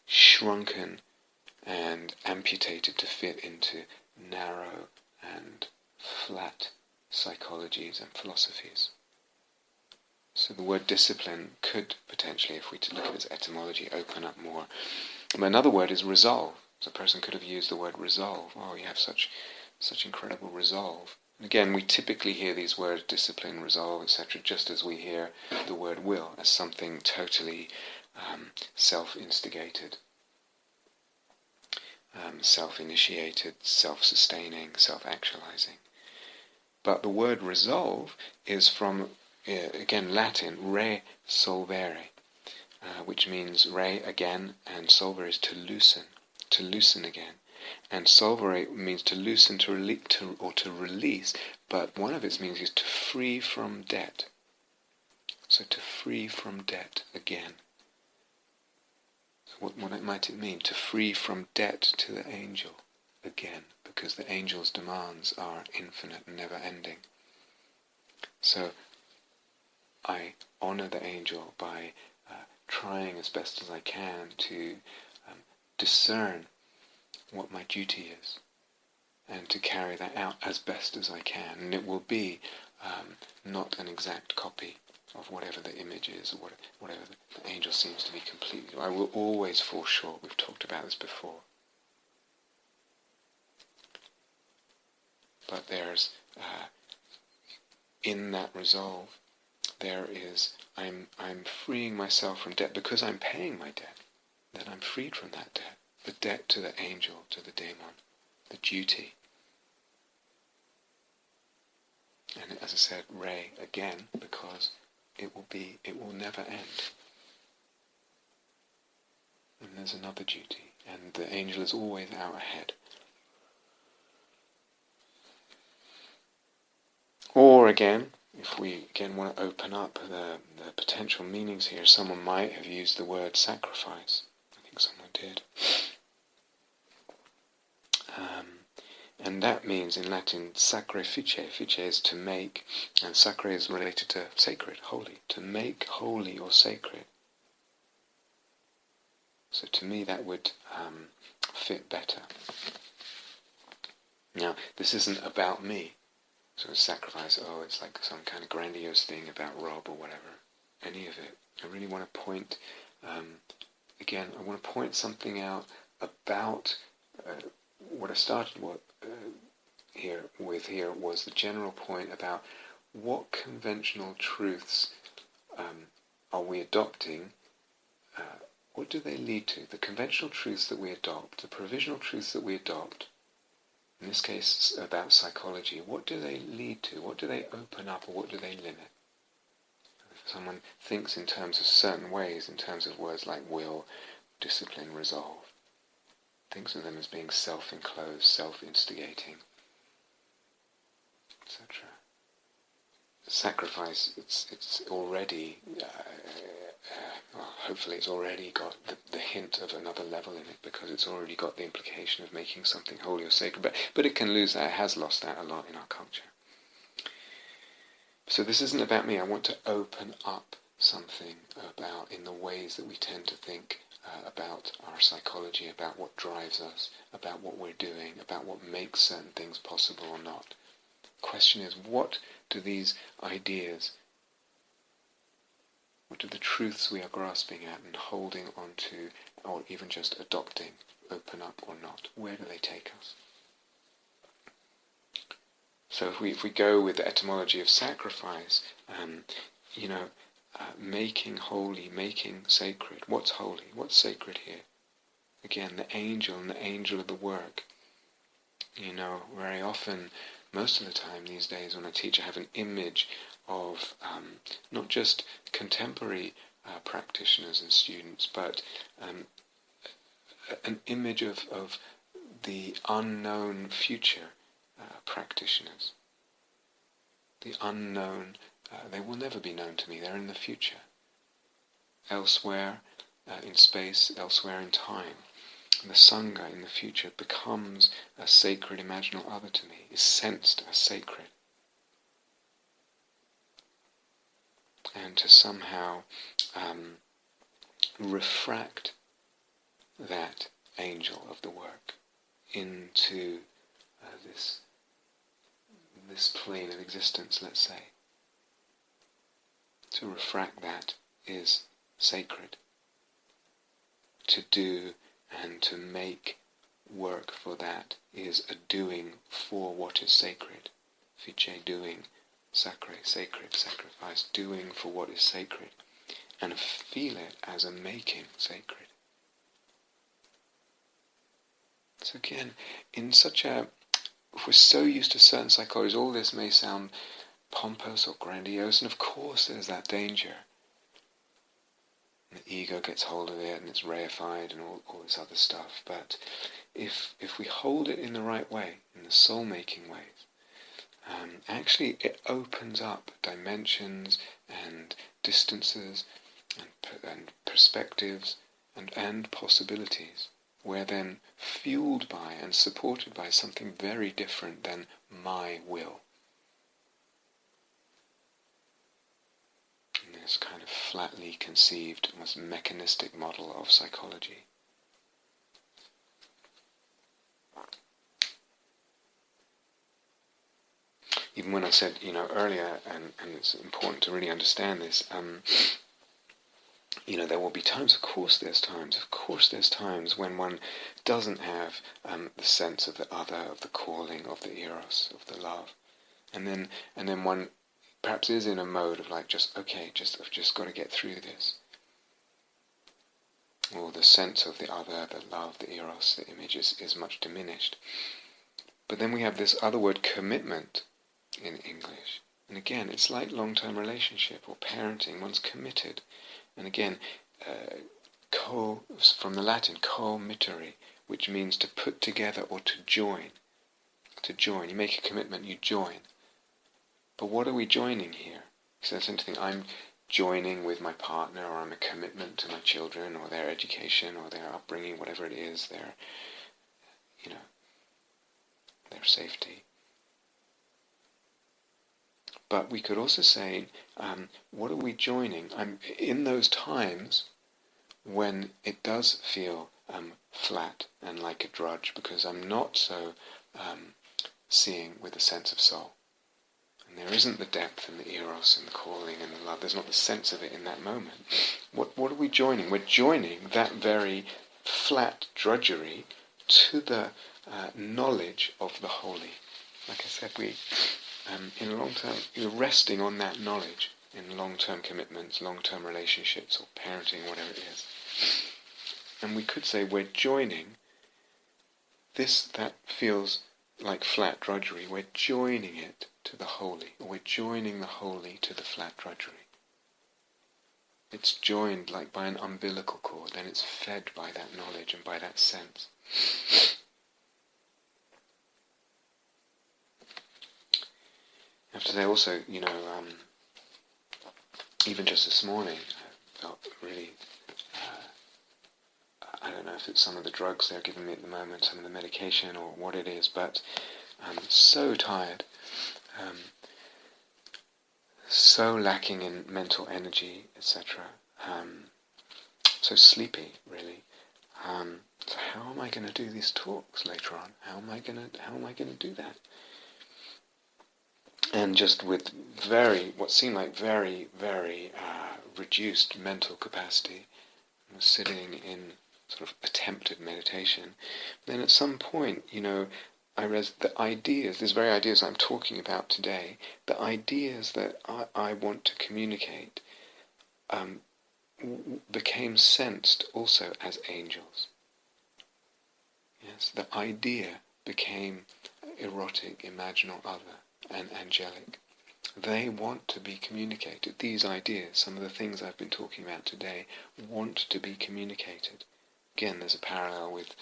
Speaker 1: shrunken and amputated to fit into narrow and flat psychologies and philosophies. So the word discipline could potentially, if we look at its etymology, open up more. But another word is resolve. So a person could have used the word resolve. Oh, you have such incredible resolve. And again, we typically hear these words, discipline, resolve, etc., just as we hear the word will, as something totally self-instigated, self-initiated, self-sustaining, self-actualizing. But the word resolve is from, again, Latin, resolvere, which means re, again, and solvere is to loosen again. And solvere means to loosen, to release, but one of its meanings is to free from debt. So to free from debt again. So what might it mean? To free from debt to the angel again, because the angel's demands are infinite and never-ending. So I honor the angel by trying as best as I can to discern what my duty is and to carry that out as best as I can. And it will be not an exact copy of whatever the image is or whatever the angel seems to be completely. I will always fall short. We've talked about this before. But there's, in that resolve, there is, I'm freeing myself from debt because I'm paying my debt. Then I'm freed from that debt. The debt to the angel, to the daemon, the duty. And as I said, re again, because it will never end. And there's another duty, and the angel is always out ahead. Or again, if we again want to open up the potential meanings here, someone might have used the word sacrifice. I think someone did. And that means in Latin sacrifice. Fice is to make, and sacre is related to sacred, holy. To make holy or sacred. So to me that would fit better. Now, this isn't about me. So sacrifice, it's like some kind of grandiose thing about Rob or whatever. Any of it. I really want to point, again, I want to point something out about what I started here was the general point about what conventional truths are we adopting. What do they lead to? The conventional truths that we adopt, the provisional truths that we adopt, in this case about psychology, what do they lead to? What do they open up or what do they limit? If someone thinks in terms of certain ways, in terms of words like will, discipline, resolve, thinks of them as being self-enclosed, self-instigating, etc. Sacrifice, it's already, hopefully it's already got the hint of another level in it, because it's already got the implication of making something holy or sacred, but it can lose that, it has lost that a lot in our culture. So this isn't about me. I want to open up something about, in the ways that we tend to think about our psychology, about what drives us, about what we're doing, about what makes certain things possible or not. The question is, what do these ideas, What do the truths we are grasping at and holding on to, or even just adopting, open up or not? Where do they take us? So if we go with the etymology of sacrifice, making holy, making sacred. What's holy? What's sacred here? Again, the angel and the angel of the work. Very often, most of the time these days when I teach, I have an image of not just contemporary practitioners and students, but an image of the unknown future practitioners. The unknown, they will never be known to me, they're in the future. Elsewhere in space, elsewhere in time. And the Sangha in the future becomes a sacred imaginal other to me, is sensed as sacred. And to somehow refract that angel of the work into this plane of existence, let's say. To refract that is sacred. To do and to make work for that is a doing for what is sacred. Fiche, doing, sacre, sacred, sacrifice, doing for what is sacred. And feel it as a making sacred. So again, if we're so used to certain psychologies, all this may sound pompous or grandiose, and of course there's that danger. And the ego gets hold of it and it's reified and all this other stuff. But if we hold it in the right way, in the soul-making ways, actually it opens up dimensions and distances and perspectives and possibilities, where then fueled by and supported by something very different than my will. In this kind of flatly conceived, almost mechanistic model of psychology. Even when I said, earlier, and it's important to really understand this, there will be times, of course there's times when one doesn't have the sense of the other, of the calling, of the eros, of the love. And then one perhaps is in a mode of like, I've just got to get through this. Or the sense of the other, the love, the eros, the image is much diminished. But then we have this other word, commitment, in English. And again, it's like long-term relationship or parenting. One's committed. And again, from the Latin, co-mittere, which means to put together or to join. To join. You make a commitment, you join. But what are we joining here? So there's something I'm joining with my partner, or I'm a commitment to my children, or their education, or their upbringing, whatever it is, their safety. But we could also say, what are we joining? I'm in those times when it does feel flat and like a drudge, because I'm not so seeing with a sense of soul. And there isn't the depth and the eros and the calling and the love. There's not the sense of it in that moment. What are we joining? We're joining that very flat drudgery to the knowledge of the holy. Like I said, we in a long term, you're resting on that knowledge in long-term commitments, long-term relationships, or parenting, whatever it is. And we could say we're joining this that feels like flat drudgery. We're joining it to the holy, or we're joining the holy to the flat drudgery. It's joined like by an umbilical cord, and it's fed by that knowledge and by that sense. I have to say also, even just this morning, I felt really, I don't know if it's some of the drugs they're giving me at the moment, some of the medication or what it is, but I'm so tired, so lacking in mental energy, etc., so sleepy, really. So how am I going to do these talks later on? How am I going to do that? And just with what seemed like very, very reduced mental capacity, and was sitting in sort of attempted meditation. Then at some point, I realized the ideas, these very ideas I'm talking about today, the ideas that I want to communicate became sensed also as angels. Yes, the idea became erotic, imaginal, other, and angelic. They want to be communicated. These ideas, some of the things I've been talking about today, want to be communicated. Again, there's a parallel with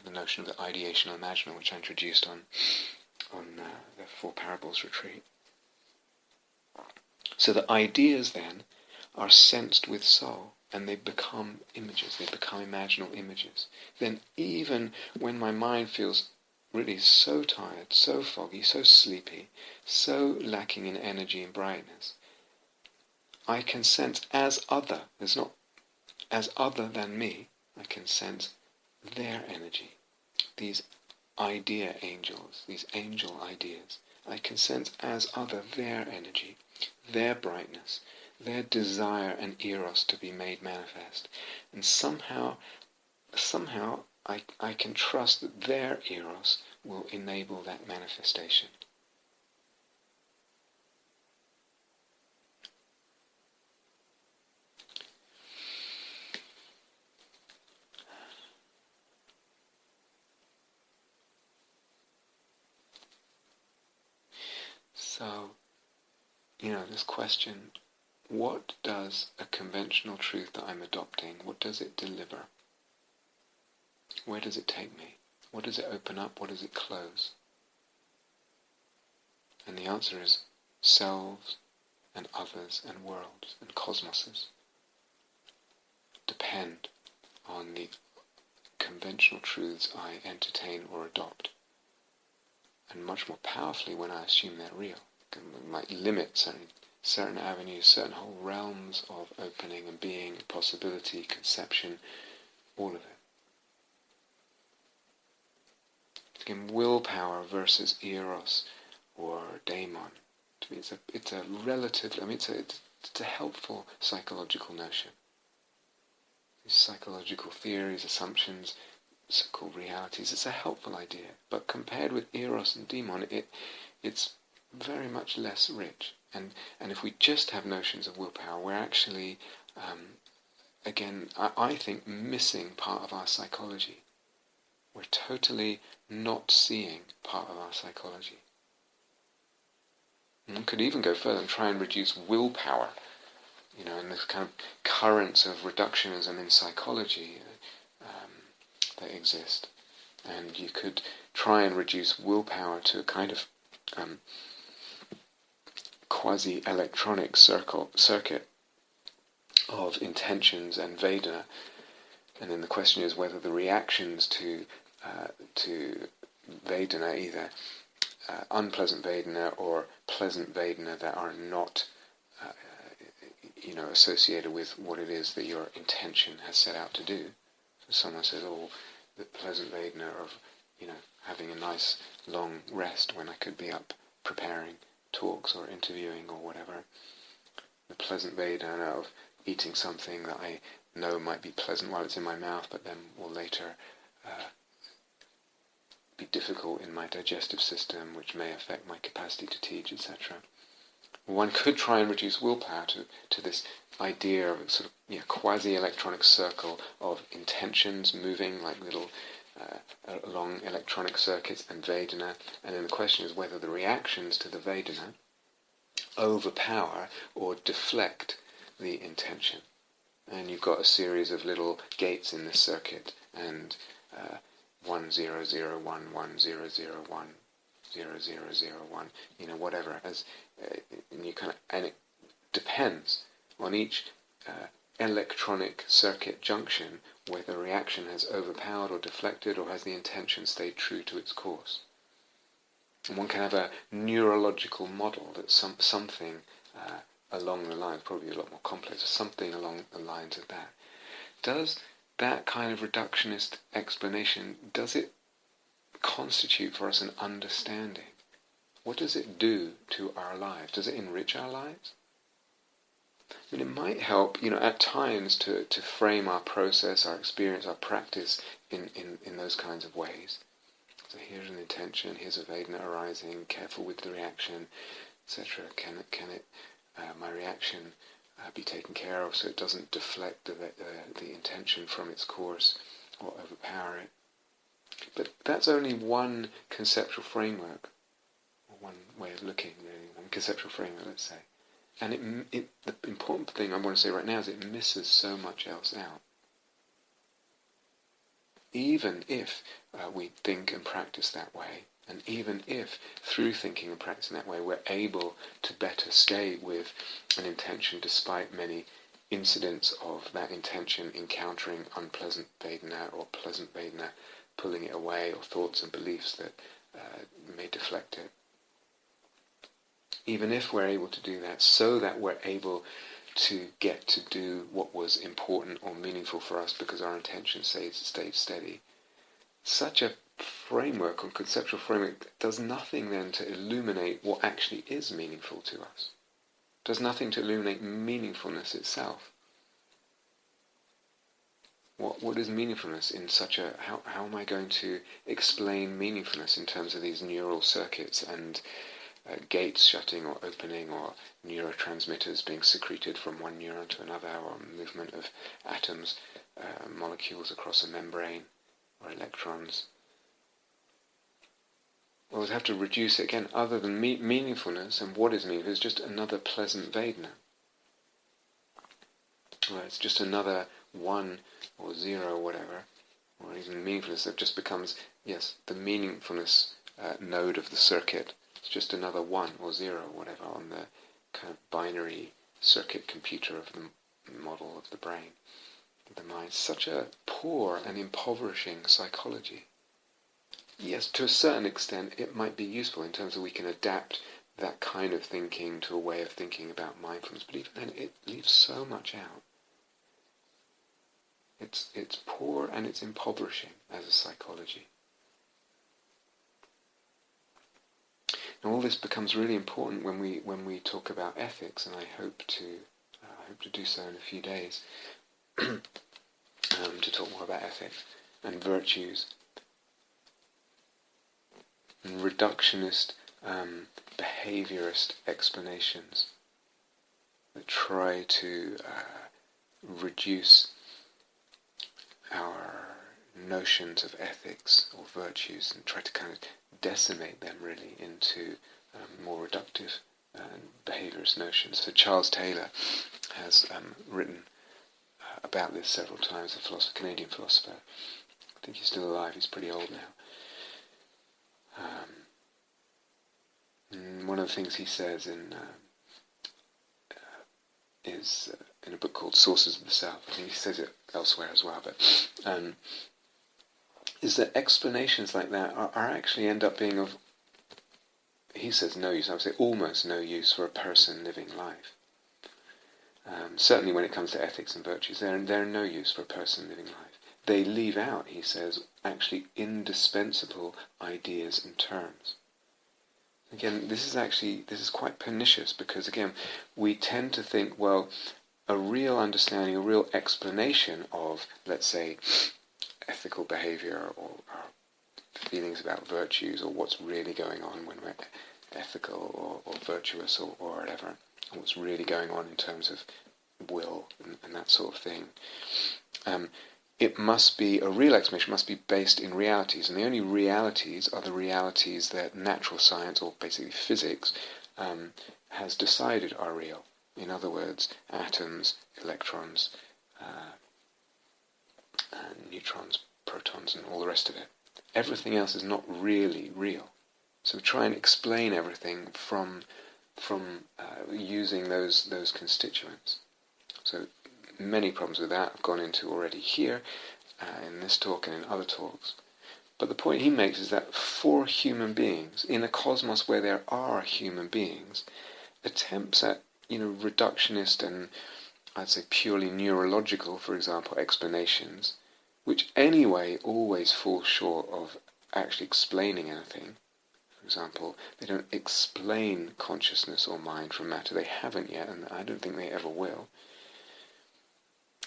Speaker 1: the notion of the ideational imaginal, which I introduced on the Four Parables retreat. So the ideas then are sensed with soul, and they become images, they become imaginal images. Then even when my mind feels really so tired, so foggy, so sleepy, so lacking in energy and brightness, I can sense as other, there's not as other than me, I can sense their energy, these idea angels, these angel ideas. I can sense as other their energy, their brightness, their desire and eros to be made manifest. And somehow I can trust that their eros will enable that manifestation. So, this question, what does a conventional truth that I'm adopting, what does it deliver? Where does it take me? What does it open up? What does it close? And the answer is selves and others and worlds and cosmoses depend on the conventional truths I entertain or adopt. And much more powerfully when I assume they're real. It might limit certain avenues, certain whole realms of opening and being, possibility, conception, all of it. Again, willpower versus eros or daemon. To me, it's a relative. It's a helpful psychological notion. These psychological theories, assumptions, so-called realities. It's a helpful idea, but compared with eros and daemon, it's very much less rich. And if we just have notions of willpower, we're actually, again, I think, missing part of our psychology. We're totally not seeing part of our psychology. And one could even go further and try and reduce willpower, in this kind of currents of reductionism in psychology that exist. And you could try and reduce willpower to a kind of quasi-electronic circuit of intentions and Vedana. And then the question is whether the reactions to Vedana, either unpleasant Vedana or pleasant Vedana that are not associated with what it is that your intention has set out to do. So someone says, the pleasant Vedana of, having a nice long rest when I could be up preparing talks or interviewing or whatever. The pleasant Vedana of eating something that I know might be pleasant while it's in my mouth, but then will later be difficult in my digestive system, which may affect my capacity to teach, etc. One could try and reduce willpower to this idea of a sort of quasi-electronic circle of intentions moving like little along electronic circuits and Vedana, and then the question is whether the reactions to the Vedana overpower or deflect the intention. And you've got a series of little gates in this circuit, and 1001, 1001, 0001, whatever. And it depends on each electronic circuit junction whether the reaction has overpowered or deflected, or has the intention stayed true to its course. And one can have a neurological model that something along the lines, probably a lot more complex, something along the lines of that. Does that kind of reductionist explanation, does it constitute for us an understanding? What does it do to our lives? Does it enrich our lives? I mean, it might help, at times to frame our process, our experience, our practice in those kinds of ways. So here's an intention, here's a Vedana arising, careful with the reaction, etc. Can it my reaction be taken care of so it doesn't deflect the intention from its course or overpower it? But that's only one conceptual framework, or one way of looking, really, one conceptual framework, let's say. And the important thing I want to say right now is it misses so much else out. Even if we think and practice that way, and even if through thinking and practicing that way we're able to better stay with an intention despite many incidents of that intention encountering unpleasant Vedana or pleasant Vedana, pulling it away, or thoughts and beliefs that may deflect it. Even if we're able to do that, so that we're able to get to do what was important or meaningful for us because our intention stayed steady, such a framework or conceptual framework does nothing then to illuminate what actually is meaningful to us. Does nothing to illuminate meaningfulness itself. What is meaningfulness in such a... How am I going to explain meaningfulness in terms of these neural circuits and gates shutting or opening, or neurotransmitters being secreted from one neuron to another, or movement of atoms, molecules across a membrane, or electrons? Well, we'd have to reduce it again, other than meaningfulness, and what is meaningful is just another pleasant Vedana. Well, it's just another 1 or 0 or whatever, or even meaningfulness that just becomes, yes, the meaningfulness node of the circuit. It's just another 1 or 0 or whatever on the kind of binary circuit computer of the model of the brain, the mind. Such a poor and impoverishing psychology. Yes, to a certain extent it might be useful in terms of we can adapt that kind of thinking to a way of thinking about mindfulness, but even then it leaves so much out. It's poor and it's impoverishing as a psychology. And all this becomes really important when we talk about ethics, and I hope to do so in a few days, to talk more about ethics and virtues and reductionist, behaviorist explanations that try to reduce our notions of ethics or virtues and try to kind of decimate them really into more reductive and behaviorist notions. So Charles Taylor has written about this several times, a philosopher, Canadian philosopher. I think he's still alive, he's pretty old now. One of the things he says is in a book called Sources of the Self, I think he says it elsewhere as well, but is that explanations like that are actually end up being of, he says, no use, I would say almost no use for a person living life. Certainly when it comes to ethics and virtues, they're no use for a person living life. They leave out, he says, actually indispensable ideas and terms. Again, this is quite pernicious, because again, we tend to think, well, a real understanding, a real explanation of, let's say, ethical behavior or feelings about virtues, or what's really going on when we're ethical or virtuous or whatever, and what's really going on in terms of will and that sort of thing. It must be, a real explanation must be based in realities, and the only realities are the realities that natural science, or basically physics, has decided are real. In other words, atoms, electrons, neutrons, protons, and all the rest of it. Everything else is not really real. So we try and explain everything from using those constituents. So many problems with that I've gone into already here, in this talk and in other talks. But the point he makes is that for human beings, in a cosmos where there are human beings, attempts at reductionist and I'd say purely neurological, for example, explanations, which anyway always fall short of actually explaining anything. example, they don't explain consciousness or mind from matter. They haven't yet, and I don't think they ever will.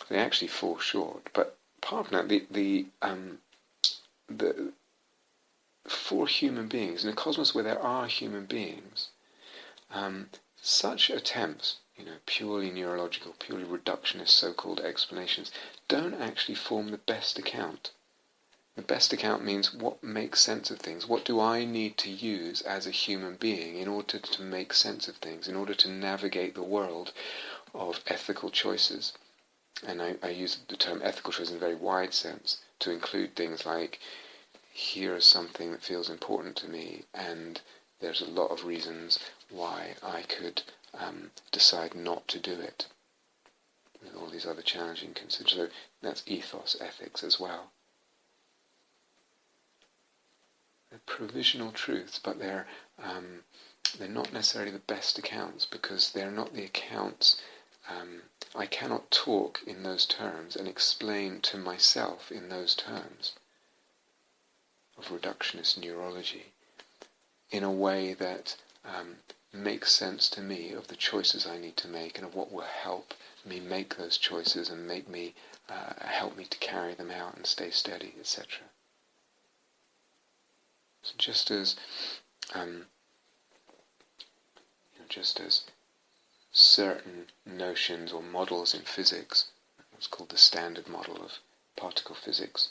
Speaker 1: They actually fall short. But apart from that, the for human beings, in a cosmos where there are human beings, such attempts, purely neurological, purely reductionist so-called explanations, don't actually form the best account. The best account means what makes sense of things. What do I need to use as a human being in order to make sense of things, in order to navigate the world of ethical choices? And I use the term ethical choice in a very wide sense to include things like, here is something that feels important to me, and there's a lot of reasons why I could decide not to do it. And all these other challenging considerations. So that's ethos, ethics as well. They're provisional truths, but they're not necessarily the best accounts, because they're not the accounts. I cannot talk in those terms and explain to myself in those terms of reductionist neurology in a way that makes sense to me of the choices I need to make and of what will help me make those choices and make me help me to carry them out and stay steady, etc. So just as certain notions or models in physics, what's called the standard model of particle physics,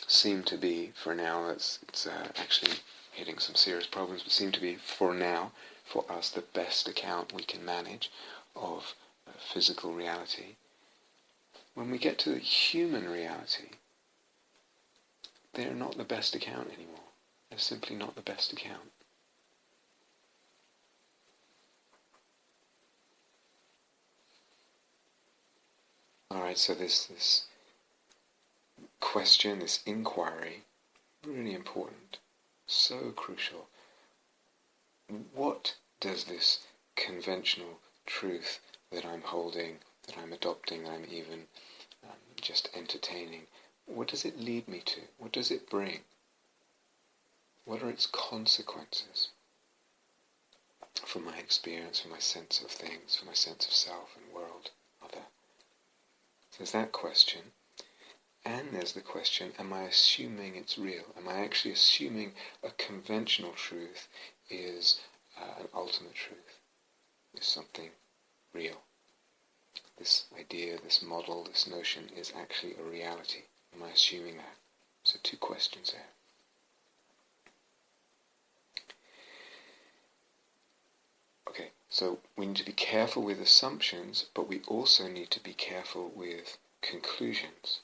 Speaker 1: seem to be, for now, it's actually hitting some serious problems, but seem to be, for now, for us, the best account we can manage of physical reality. When we get to the human reality, they're not the best account anymore. They're simply not the best account. Alright, so this question, this inquiry, really important, so crucial. What does this conventional truth that I'm holding, that I'm adopting, that I'm even just entertaining, what does it lead me to? What does it bring? What are its consequences for my experience, for my sense of things, for my sense of self and world, other? So there's that question. And there's the question, am I assuming it's real? Am I actually assuming a conventional truth is an ultimate truth, is something real? This idea, this model, this notion is actually a reality. Am I assuming that? So two questions there. Okay, so we need to be careful with assumptions, but we also need to be careful with conclusions.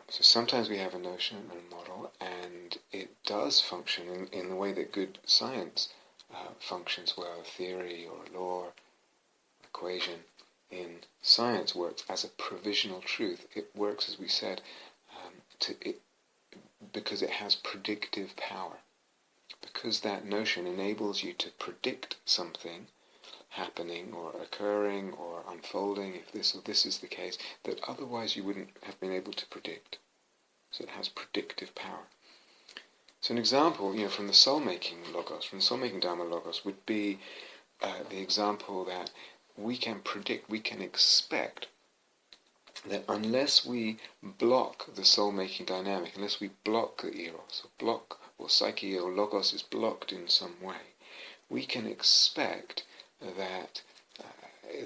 Speaker 1: So sometimes we have a notion and a model, and it does function in the way that good science functions well. Theory or law, equation in science works as a provisional truth. It works, as we said, because it has predictive power. Because that notion enables you to predict something happening or occurring or unfolding, if this or this is the case, that otherwise you wouldn't have been able to predict. So it has predictive power. So an example, from the soul-making logos, from the soul-making dharma logos, would be the example that we can predict, we can expect that unless we block the soul-making dynamic, unless we block the eros, or psyche or logos is blocked in some way, we can expect that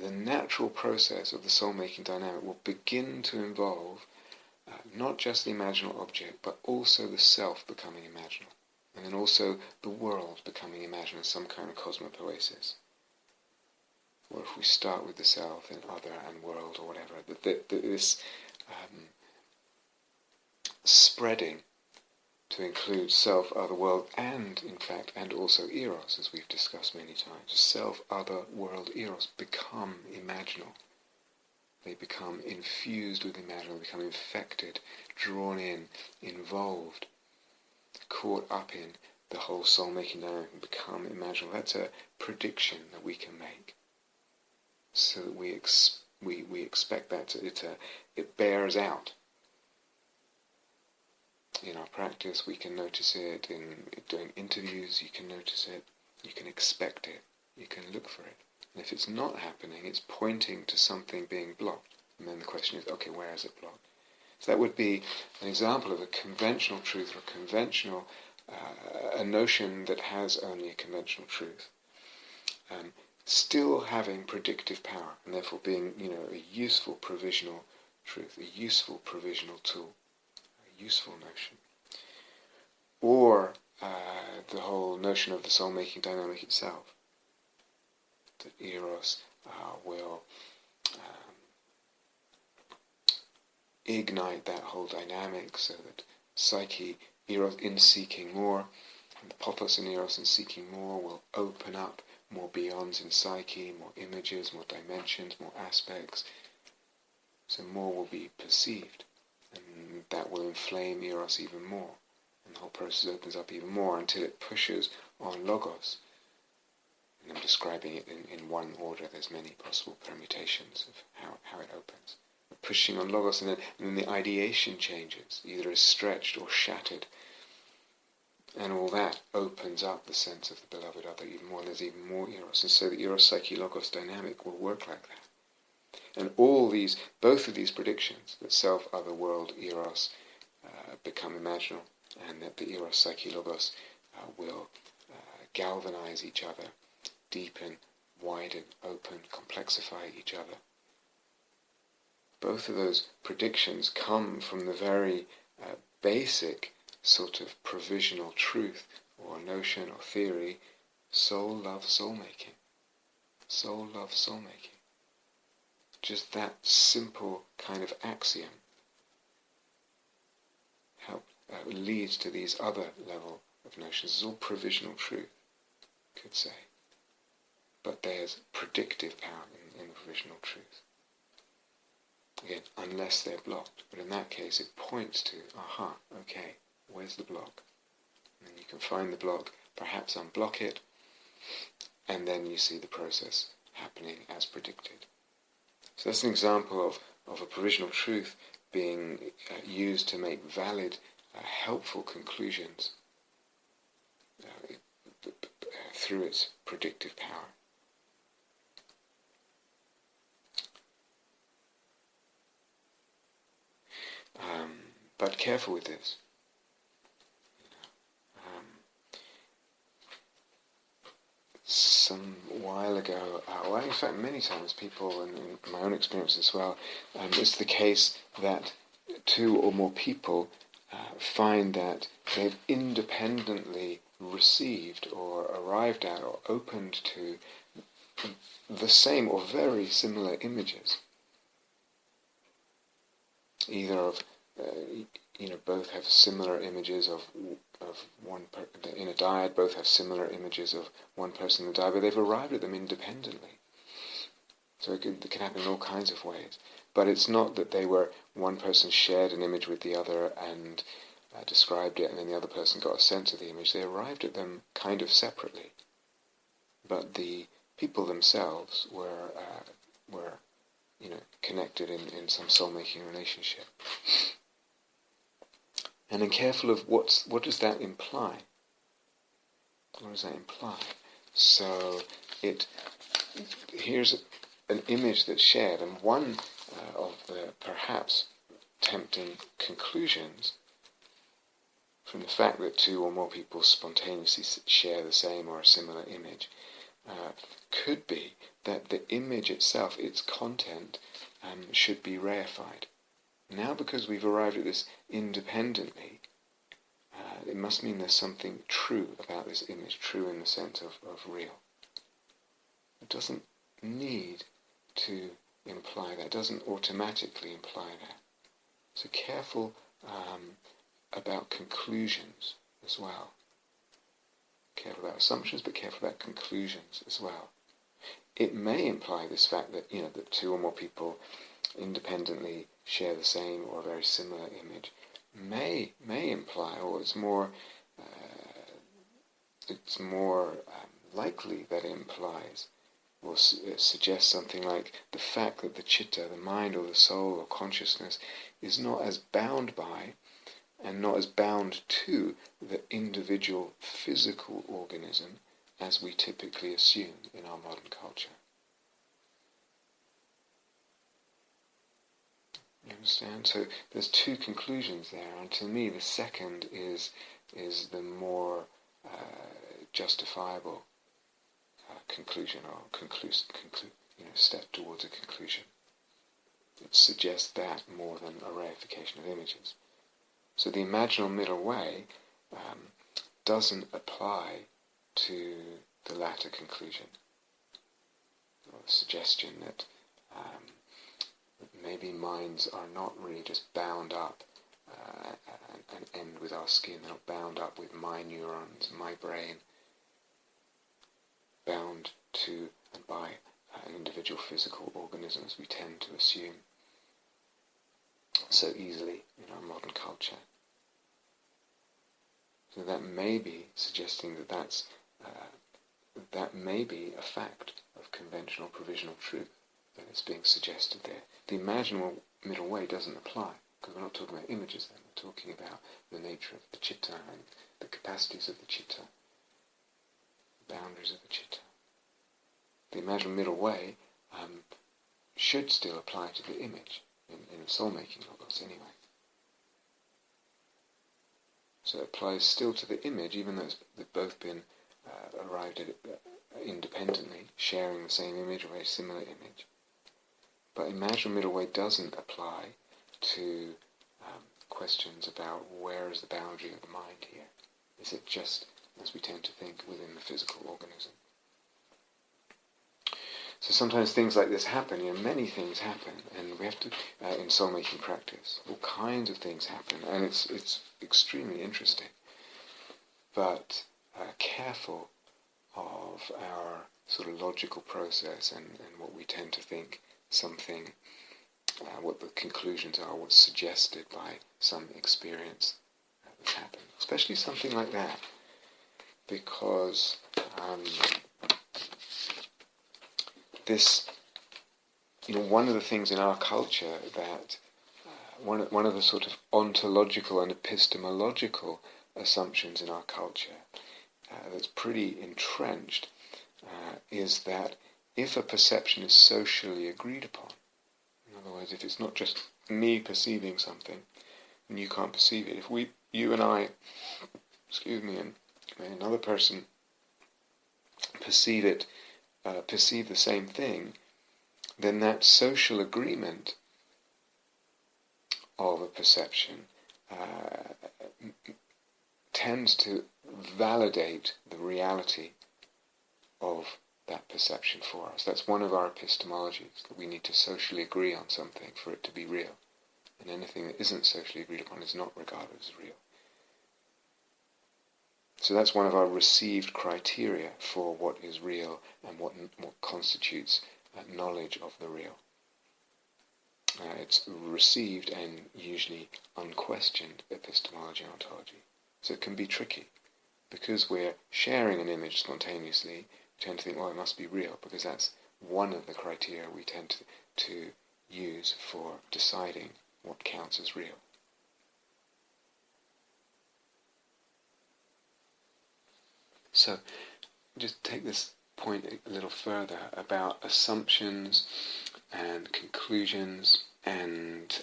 Speaker 1: the natural process of the soul-making dynamic will begin to involve not just the imaginal object, but also the self becoming imaginal, and then also the world becoming imaginal as some kind of cosmopoesis. Or if we start with the self, then other and world or whatever, this spreading to include self, other, world, and in fact, and also eros, as we've discussed many times. Self, other, world, eros become imaginal. They become infused with imaginal, become infected, drawn in, involved, caught up in the whole soul-making dynamic and become imaginal. That's a prediction that we can make. So that we expect that it bears out. in our practice, we can notice it in doing interviews, you can notice it, you can expect it, you can look for it. And if it's not happening, it's pointing to something being blocked. And then the question is, okay, where is it blocked? So that would be an example of a conventional truth, or a conventional, a notion that has only a conventional truth, still having predictive power, and therefore being, a useful provisional truth, a useful provisional tool, a useful notion. Or the whole notion of the soul-making dynamic itself, that eros will ignite that whole dynamic, so that Psyche, eros in seeking more, and the pothos in eros in seeking more will open up more beyonds in Psyche, more images, more dimensions, more aspects. So more will be perceived, and that will inflame eros even more, and the whole process opens up even more until it pushes on logos. And I'm describing it in one order. There's many possible permutations of how it opens. Pushing on logos, and then the ideation changes, either is stretched or shattered, and all that opens up the sense of the beloved other even more, and there's even more eros, and so the eros-psyche-logos dynamic will work like that. And both of these predictions, that self, other, world, eros, become imaginal, and that the eros-psyche-logos will galvanize each other, deepen, widen, open, complexify each other. Both of those predictions come from the very basic sort of provisional truth, or notion, or theory: soul loves soul-making. Soul loves soul-making. Just that simple kind of axiom leads to these other level of notions. It's all provisional truth, you could say. But there's predictive power in the provisional truth. Again, unless they're blocked. But in that case, it points to, okay, where's the block? And then you can find the block, perhaps unblock it, and then you see the process happening as predicted. So that's an example of a provisional truth being used to make valid, helpful conclusions through its predictive power. But careful with this. Some while ago, in fact many times, people, and in my own experience as well, it's the case that two or more people find that they've independently received or arrived at or opened to the same or very similar images. Either of, both have similar images of one in a dyad, both have similar images of one person in the dyad, but they've arrived at them independently. So it can happen in all kinds of ways. But it's not that one person shared an image with the other and described it, and then the other person got a sense of the image. They arrived at them kind of separately. But the people themselves were connected in some soul-making relationship. And then careful of what does that imply? What does that imply? So here's an image that's shared, and one of the perhaps tempting conclusions from the fact that two or more people spontaneously share the same or a similar image could be that the image itself, its content, should be reified. Now, because we've arrived at this independently, it must mean there's something true about this image, true in the sense of real. It doesn't need to imply that, it doesn't automatically imply that. So careful about conclusions as well. Careful about assumptions, but careful about conclusions as well. It may imply this fact that, that two or more people independently share the same or a very similar image. May imply, or it's more likely that it implies or suggests something like the fact that the chitta, the mind or the soul or consciousness, is not as bound by and not as bound to the individual physical organism as we typically assume in our modern culture. You understand? So there's two conclusions there, and to me the second is the more justifiable conclusion, or step towards a conclusion. It suggests that more than a reification of images. So the imaginal middle way doesn't apply to the latter conclusion, or the suggestion that maybe minds are not really just bound up and end with our skin. They're not bound up with my neurons, my brain, bound to and by an individual physical organism as we tend to assume so easily in our modern culture. So that may be suggesting that may be a fact of conventional provisional truth that is being suggested there. The imaginal middle way doesn't apply, because we're not talking about images then, we're talking about the nature of the citta and the capacities of the citta, the boundaries of the citta. The imaginal middle way should still apply to the image, in soul-making logos anyway. So it applies still to the image, even though they've both been arrived at independently, sharing the same image or a very similar image. But imaginal middle way doesn't apply to questions about where is the boundary of the mind here. Is it just, as we tend to think, within the physical organism? So sometimes things like this happen, many things happen, and we have to, in soul-making practice, all kinds of things happen, and it's extremely interesting. But careful of our sort of logical process and what we tend to think something, what the conclusions are, what's suggested by some experience that's happened, especially something like that, because this, one of the things in our culture that one of the sort of ontological and epistemological assumptions in our culture that's pretty entrenched is that if a perception is socially agreed upon, in other words, if it's not just me perceiving something and you can't perceive it, if you and I, and another person perceive the same thing, then that social agreement of a perception tends to validate the reality of that perception for us. That's one of our epistemologies, that we need to socially agree on something for it to be real. And anything that isn't socially agreed upon is not regarded as real. So that's one of our received criteria for what is real and what constitutes knowledge of the real. It's received and usually unquestioned epistemology and ontology. So it can be tricky. Because we're sharing an image spontaneously, we tend to think, well, it must be real, because that's one of the criteria we tend to use for deciding what counts as real. So, just take this point a little further about assumptions and conclusions and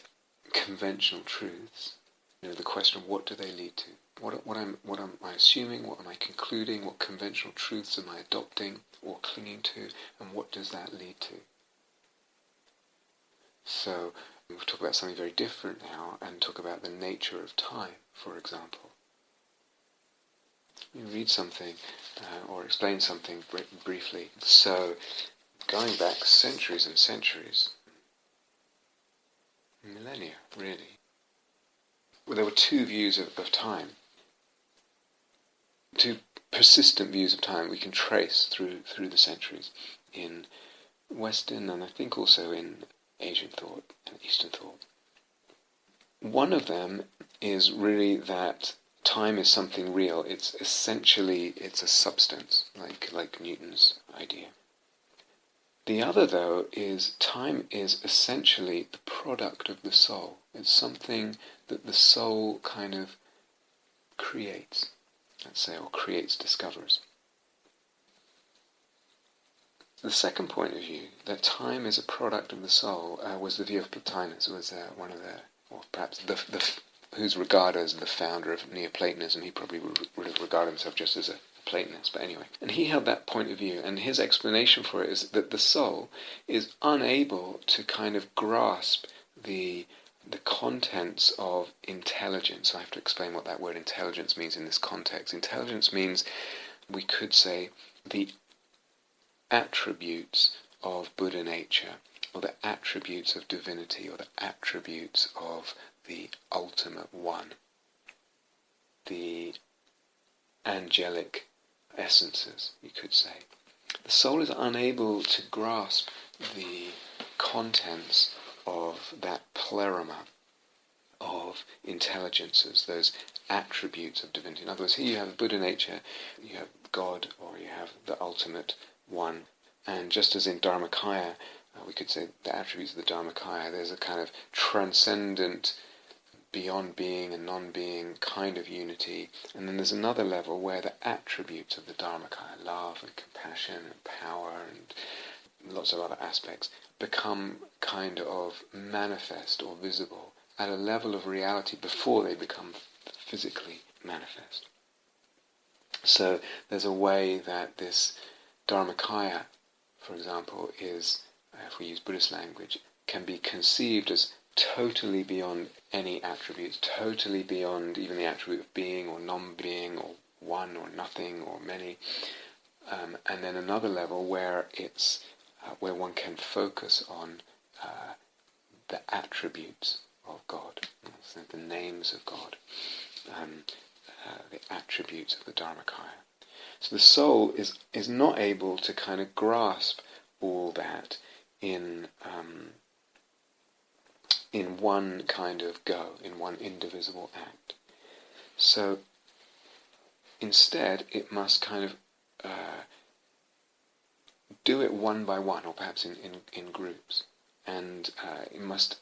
Speaker 1: conventional truths. The question of what do they lead to? What am I assuming? What am I concluding? What conventional truths am I adopting or clinging to? And what does that lead to? So we'll talk about something very different now and talk about the nature of time, for example. You read something or explain something briefly. So going back centuries and centuries, millennia really, well, there were two views of time. Two persistent views of time we can trace through the centuries in Western and I think also in Asian thought and Eastern thought. One of them is really that time is something real. It's a substance, like Newton's idea. The other, though, is time is essentially the product of the soul. It's something that the soul kind of creates, let's say, or discovers. The second point of view, that time is a product of the soul, was the view of Plotinus, who was one of the, or perhaps who's regarded as the founder of Neoplatonism. He probably would have regarded himself just as a Platonist, but anyway. And he held that point of view, and his explanation for it is that the soul is unable to kind of grasp the contents of intelligence. So I have to explain what that word intelligence means in this context. Intelligence means, we could say, the attributes of Buddha nature, or the attributes of divinity, or the attributes of the ultimate one, the angelic essences, you could say. The soul is unable to grasp the contents of that pleroma of intelligences, those attributes of divinity. In other words, here you have Buddha nature, you have God, or you have the ultimate one. And just as in Dharmakaya, we could say the attributes of the Dharmakaya, there's a kind of transcendent, beyond being and non-being kind of unity. And then there's another level where the attributes of the Dharmakaya, love and compassion and power and lots of other aspects, become kind of manifest or visible at a level of reality before they become physically manifest. So there's a way that this Dharmakaya, for example, is, if we use Buddhist language, can be conceived as totally beyond any attributes, totally beyond even the attribute of being or non-being or one or nothing or many. And then another level where it's where one can focus on the attributes of God, so the names of God, the attributes of the Dharmakaya. So the soul is not able to kind of grasp all that in one kind of go, in one indivisible act. So instead, it must kind of do it one by one, or perhaps in groups, and it must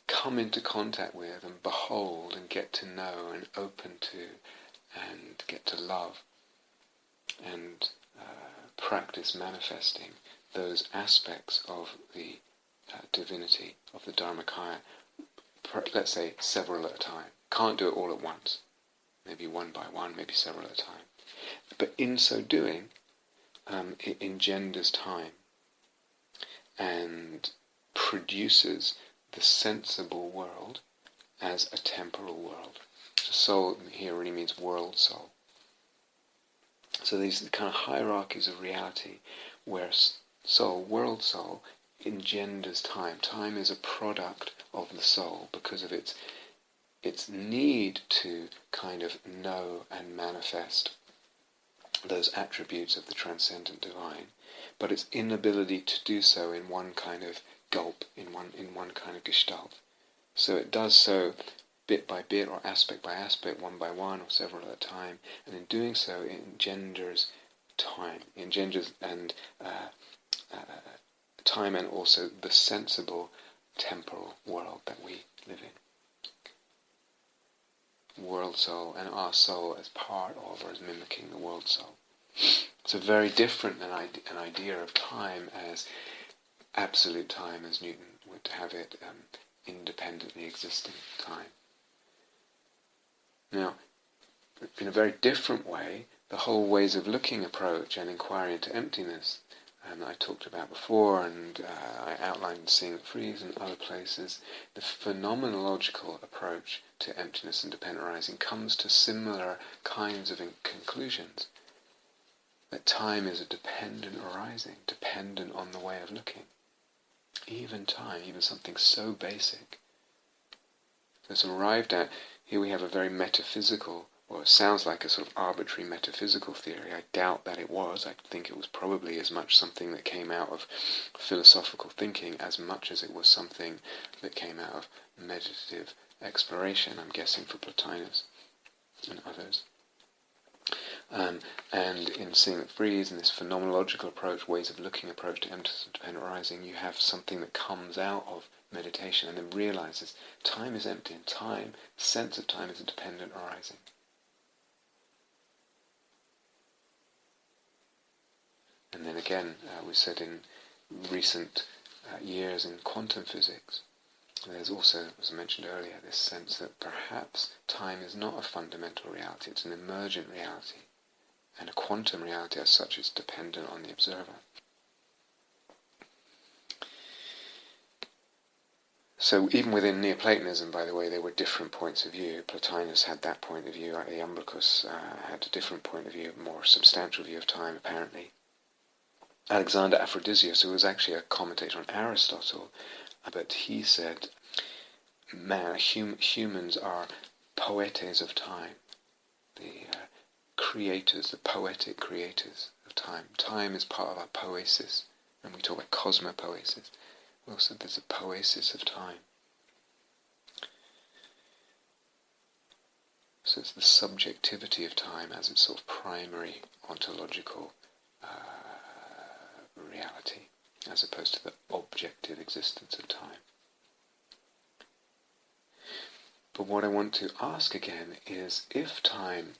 Speaker 1: come into contact with and behold and get to know and open to and get to love and practice manifesting those aspects of the divinity of the Dharmakaya, let's say several at a time. Can't do it all at once. Maybe one by one, maybe several at a time. But in so doing, it engenders time and produces the sensible world as a temporal world. So soul here really means world soul. So these kind of hierarchies of reality where soul, world soul, engenders time. Time is a product of the soul because of its need to kind of know and manifest those attributes of the transcendent divine, but its inability to do so in one kind of gulp, in one kind of gestalt. So it does so bit by bit, or aspect by aspect, one by one, or several at a time, and in doing so it engenders time, time and also the sensible temporal world that we live in. World soul and our soul as part of or as mimicking the world soul. So very different than an idea of time as absolute time, as Newton would have it, independently existing time. Now, in a very different way, the whole ways of looking approach and inquiry into emptiness that I talked about before, and I outlined in Seeing It Freeze and other places, the phenomenological approach to emptiness and dependent arising comes to similar kinds of conclusions. That time is a dependent arising, dependent on the way of looking. Even time, even something so basic. So it's arrived at, here we have a very metaphysical, or it sounds like a sort of arbitrary metaphysical theory. I doubt that it was. I think it was probably as much something that came out of philosophical thinking as much as it was something that came out of meditative exploration, I'm guessing, for Plotinus and others. And in Seeing It Freeze, in this phenomenological approach, ways of looking approach to emptiness and dependent arising, you have something that comes out of meditation, and then realizes time is empty, and time, the sense of time, is a dependent arising. And then again, we said in recent years in quantum physics, there's also, as I mentioned earlier, this sense that perhaps time is not a fundamental reality, it's an emergent reality. And a quantum reality as such is dependent on the observer. So even within Neoplatonism, by the way, there were different points of view. Plotinus had that point of view, Iambricus had a different point of view, a more substantial view of time, apparently. Alexander Aphrodisius, who was actually a commentator on Aristotle, but he said, humans are poetes of time, the creators, the poetic creators of time. Time is part of our poesis, and we talk about cosmopoesis. Also, there's a poesis of time. So it's the subjectivity of time as its sort of primary ontological reality, as opposed to the objective existence of time. But what I want to ask again is, if time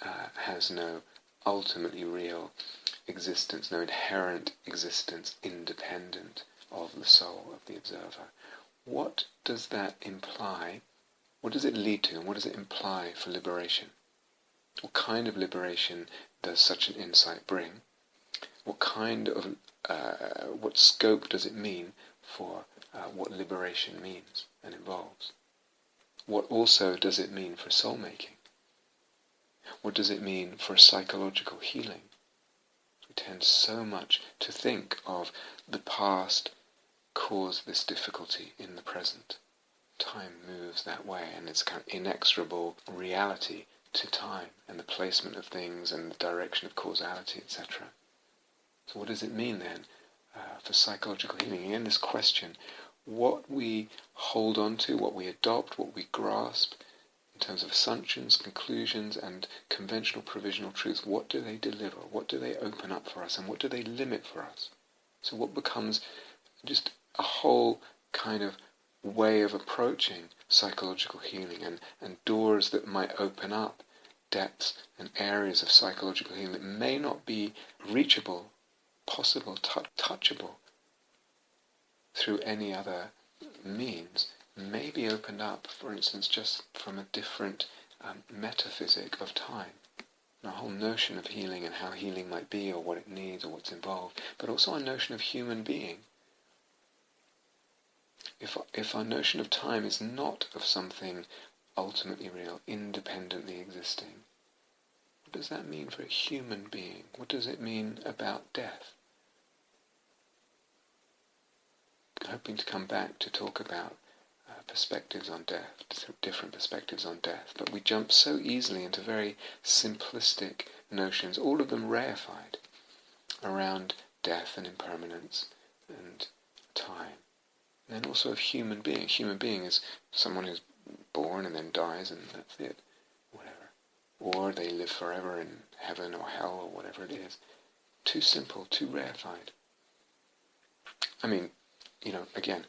Speaker 1: has no ultimately real existence, no inherent existence independent of the soul of the observer, what does that imply? What does it lead to, and what does it imply for liberation? What kind of liberation does such an insight bring? What kind of, what scope does it mean for what liberation means and involves? What also does it mean for soul-making? What does it mean for psychological healing? We tend so much to think of the past caused this difficulty in the present. Time moves that way, and it's a kind of inexorable reality to time and the placement of things and the direction of causality, etc. So what does it mean then for psychological healing? Again, this question, what we hold on to, what we adopt, what we grasp, in terms of assumptions, conclusions, and conventional provisional truths, what do they deliver? What do they open up for us? And what do they limit for us? So what becomes just a whole kind of way of approaching psychological healing, and doors that might open up depths and areas of psychological healing that may not be reachable, possible, touchable through any other means, may be opened up, for instance, just from a different metaphysic of time. A whole notion of healing and how healing might be, or what it needs, or what's involved, but also a notion of human being. If our notion of time is not of something ultimately real, independently existing, what does that mean for a human being? What does it mean about death? Hoping to come back to talk about perspectives on death, different perspectives on death, but we jump so easily into very simplistic notions, all of them reified, around death and impermanence and time. And then also of human being. Human being is someone who's born and then dies, and that's it, whatever. Or they live forever in heaven or hell or whatever it is. Too simple, too reified. I mean, again,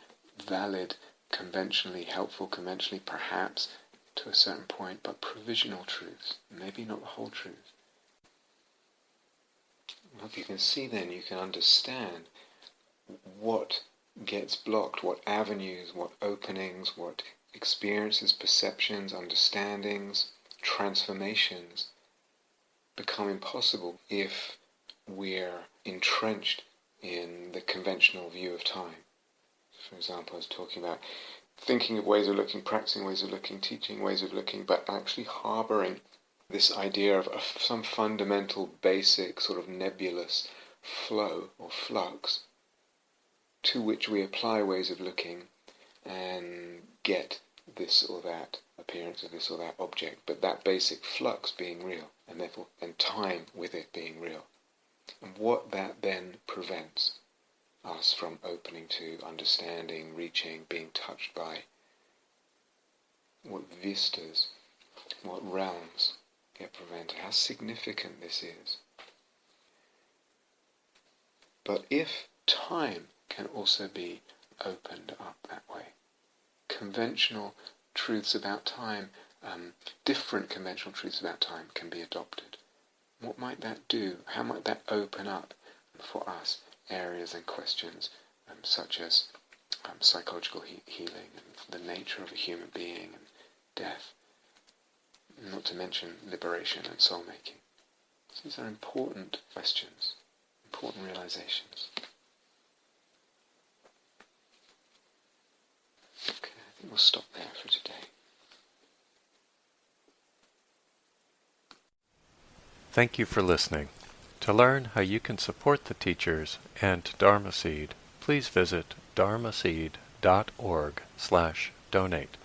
Speaker 1: valid, conventionally helpful, conventionally perhaps to a certain point, but provisional truths, maybe not the whole truth. Look, you can see then, you can understand what gets blocked, what avenues, what openings, what experiences, perceptions, understandings, transformations become impossible if we're entrenched in the conventional view of time. For example, I was talking about thinking of ways of looking, practicing ways of looking, teaching ways of looking, but actually harbouring this idea of some fundamental, basic, sort of nebulous flow or flux to which we apply ways of looking and get this or that appearance of this or that object, but that basic flux being real, and therefore, and time with it being real. And what that then prevents us from opening to, understanding, reaching, being touched by, what vistas, what realms get prevented, how significant this is. But if time can also be opened up that way. Conventional truths about time, different conventional truths about time can be adopted. What might that do? How might that open up for us areas and questions such as psychological healing and the nature of a human being and death, not to mention liberation and soul-making. So these are important questions, important realizations. Okay, I think we'll stop there for today.
Speaker 2: Thank you for listening. To learn how you can support the teachers and Dharma Seed, please visit dharmaseed.org/donate.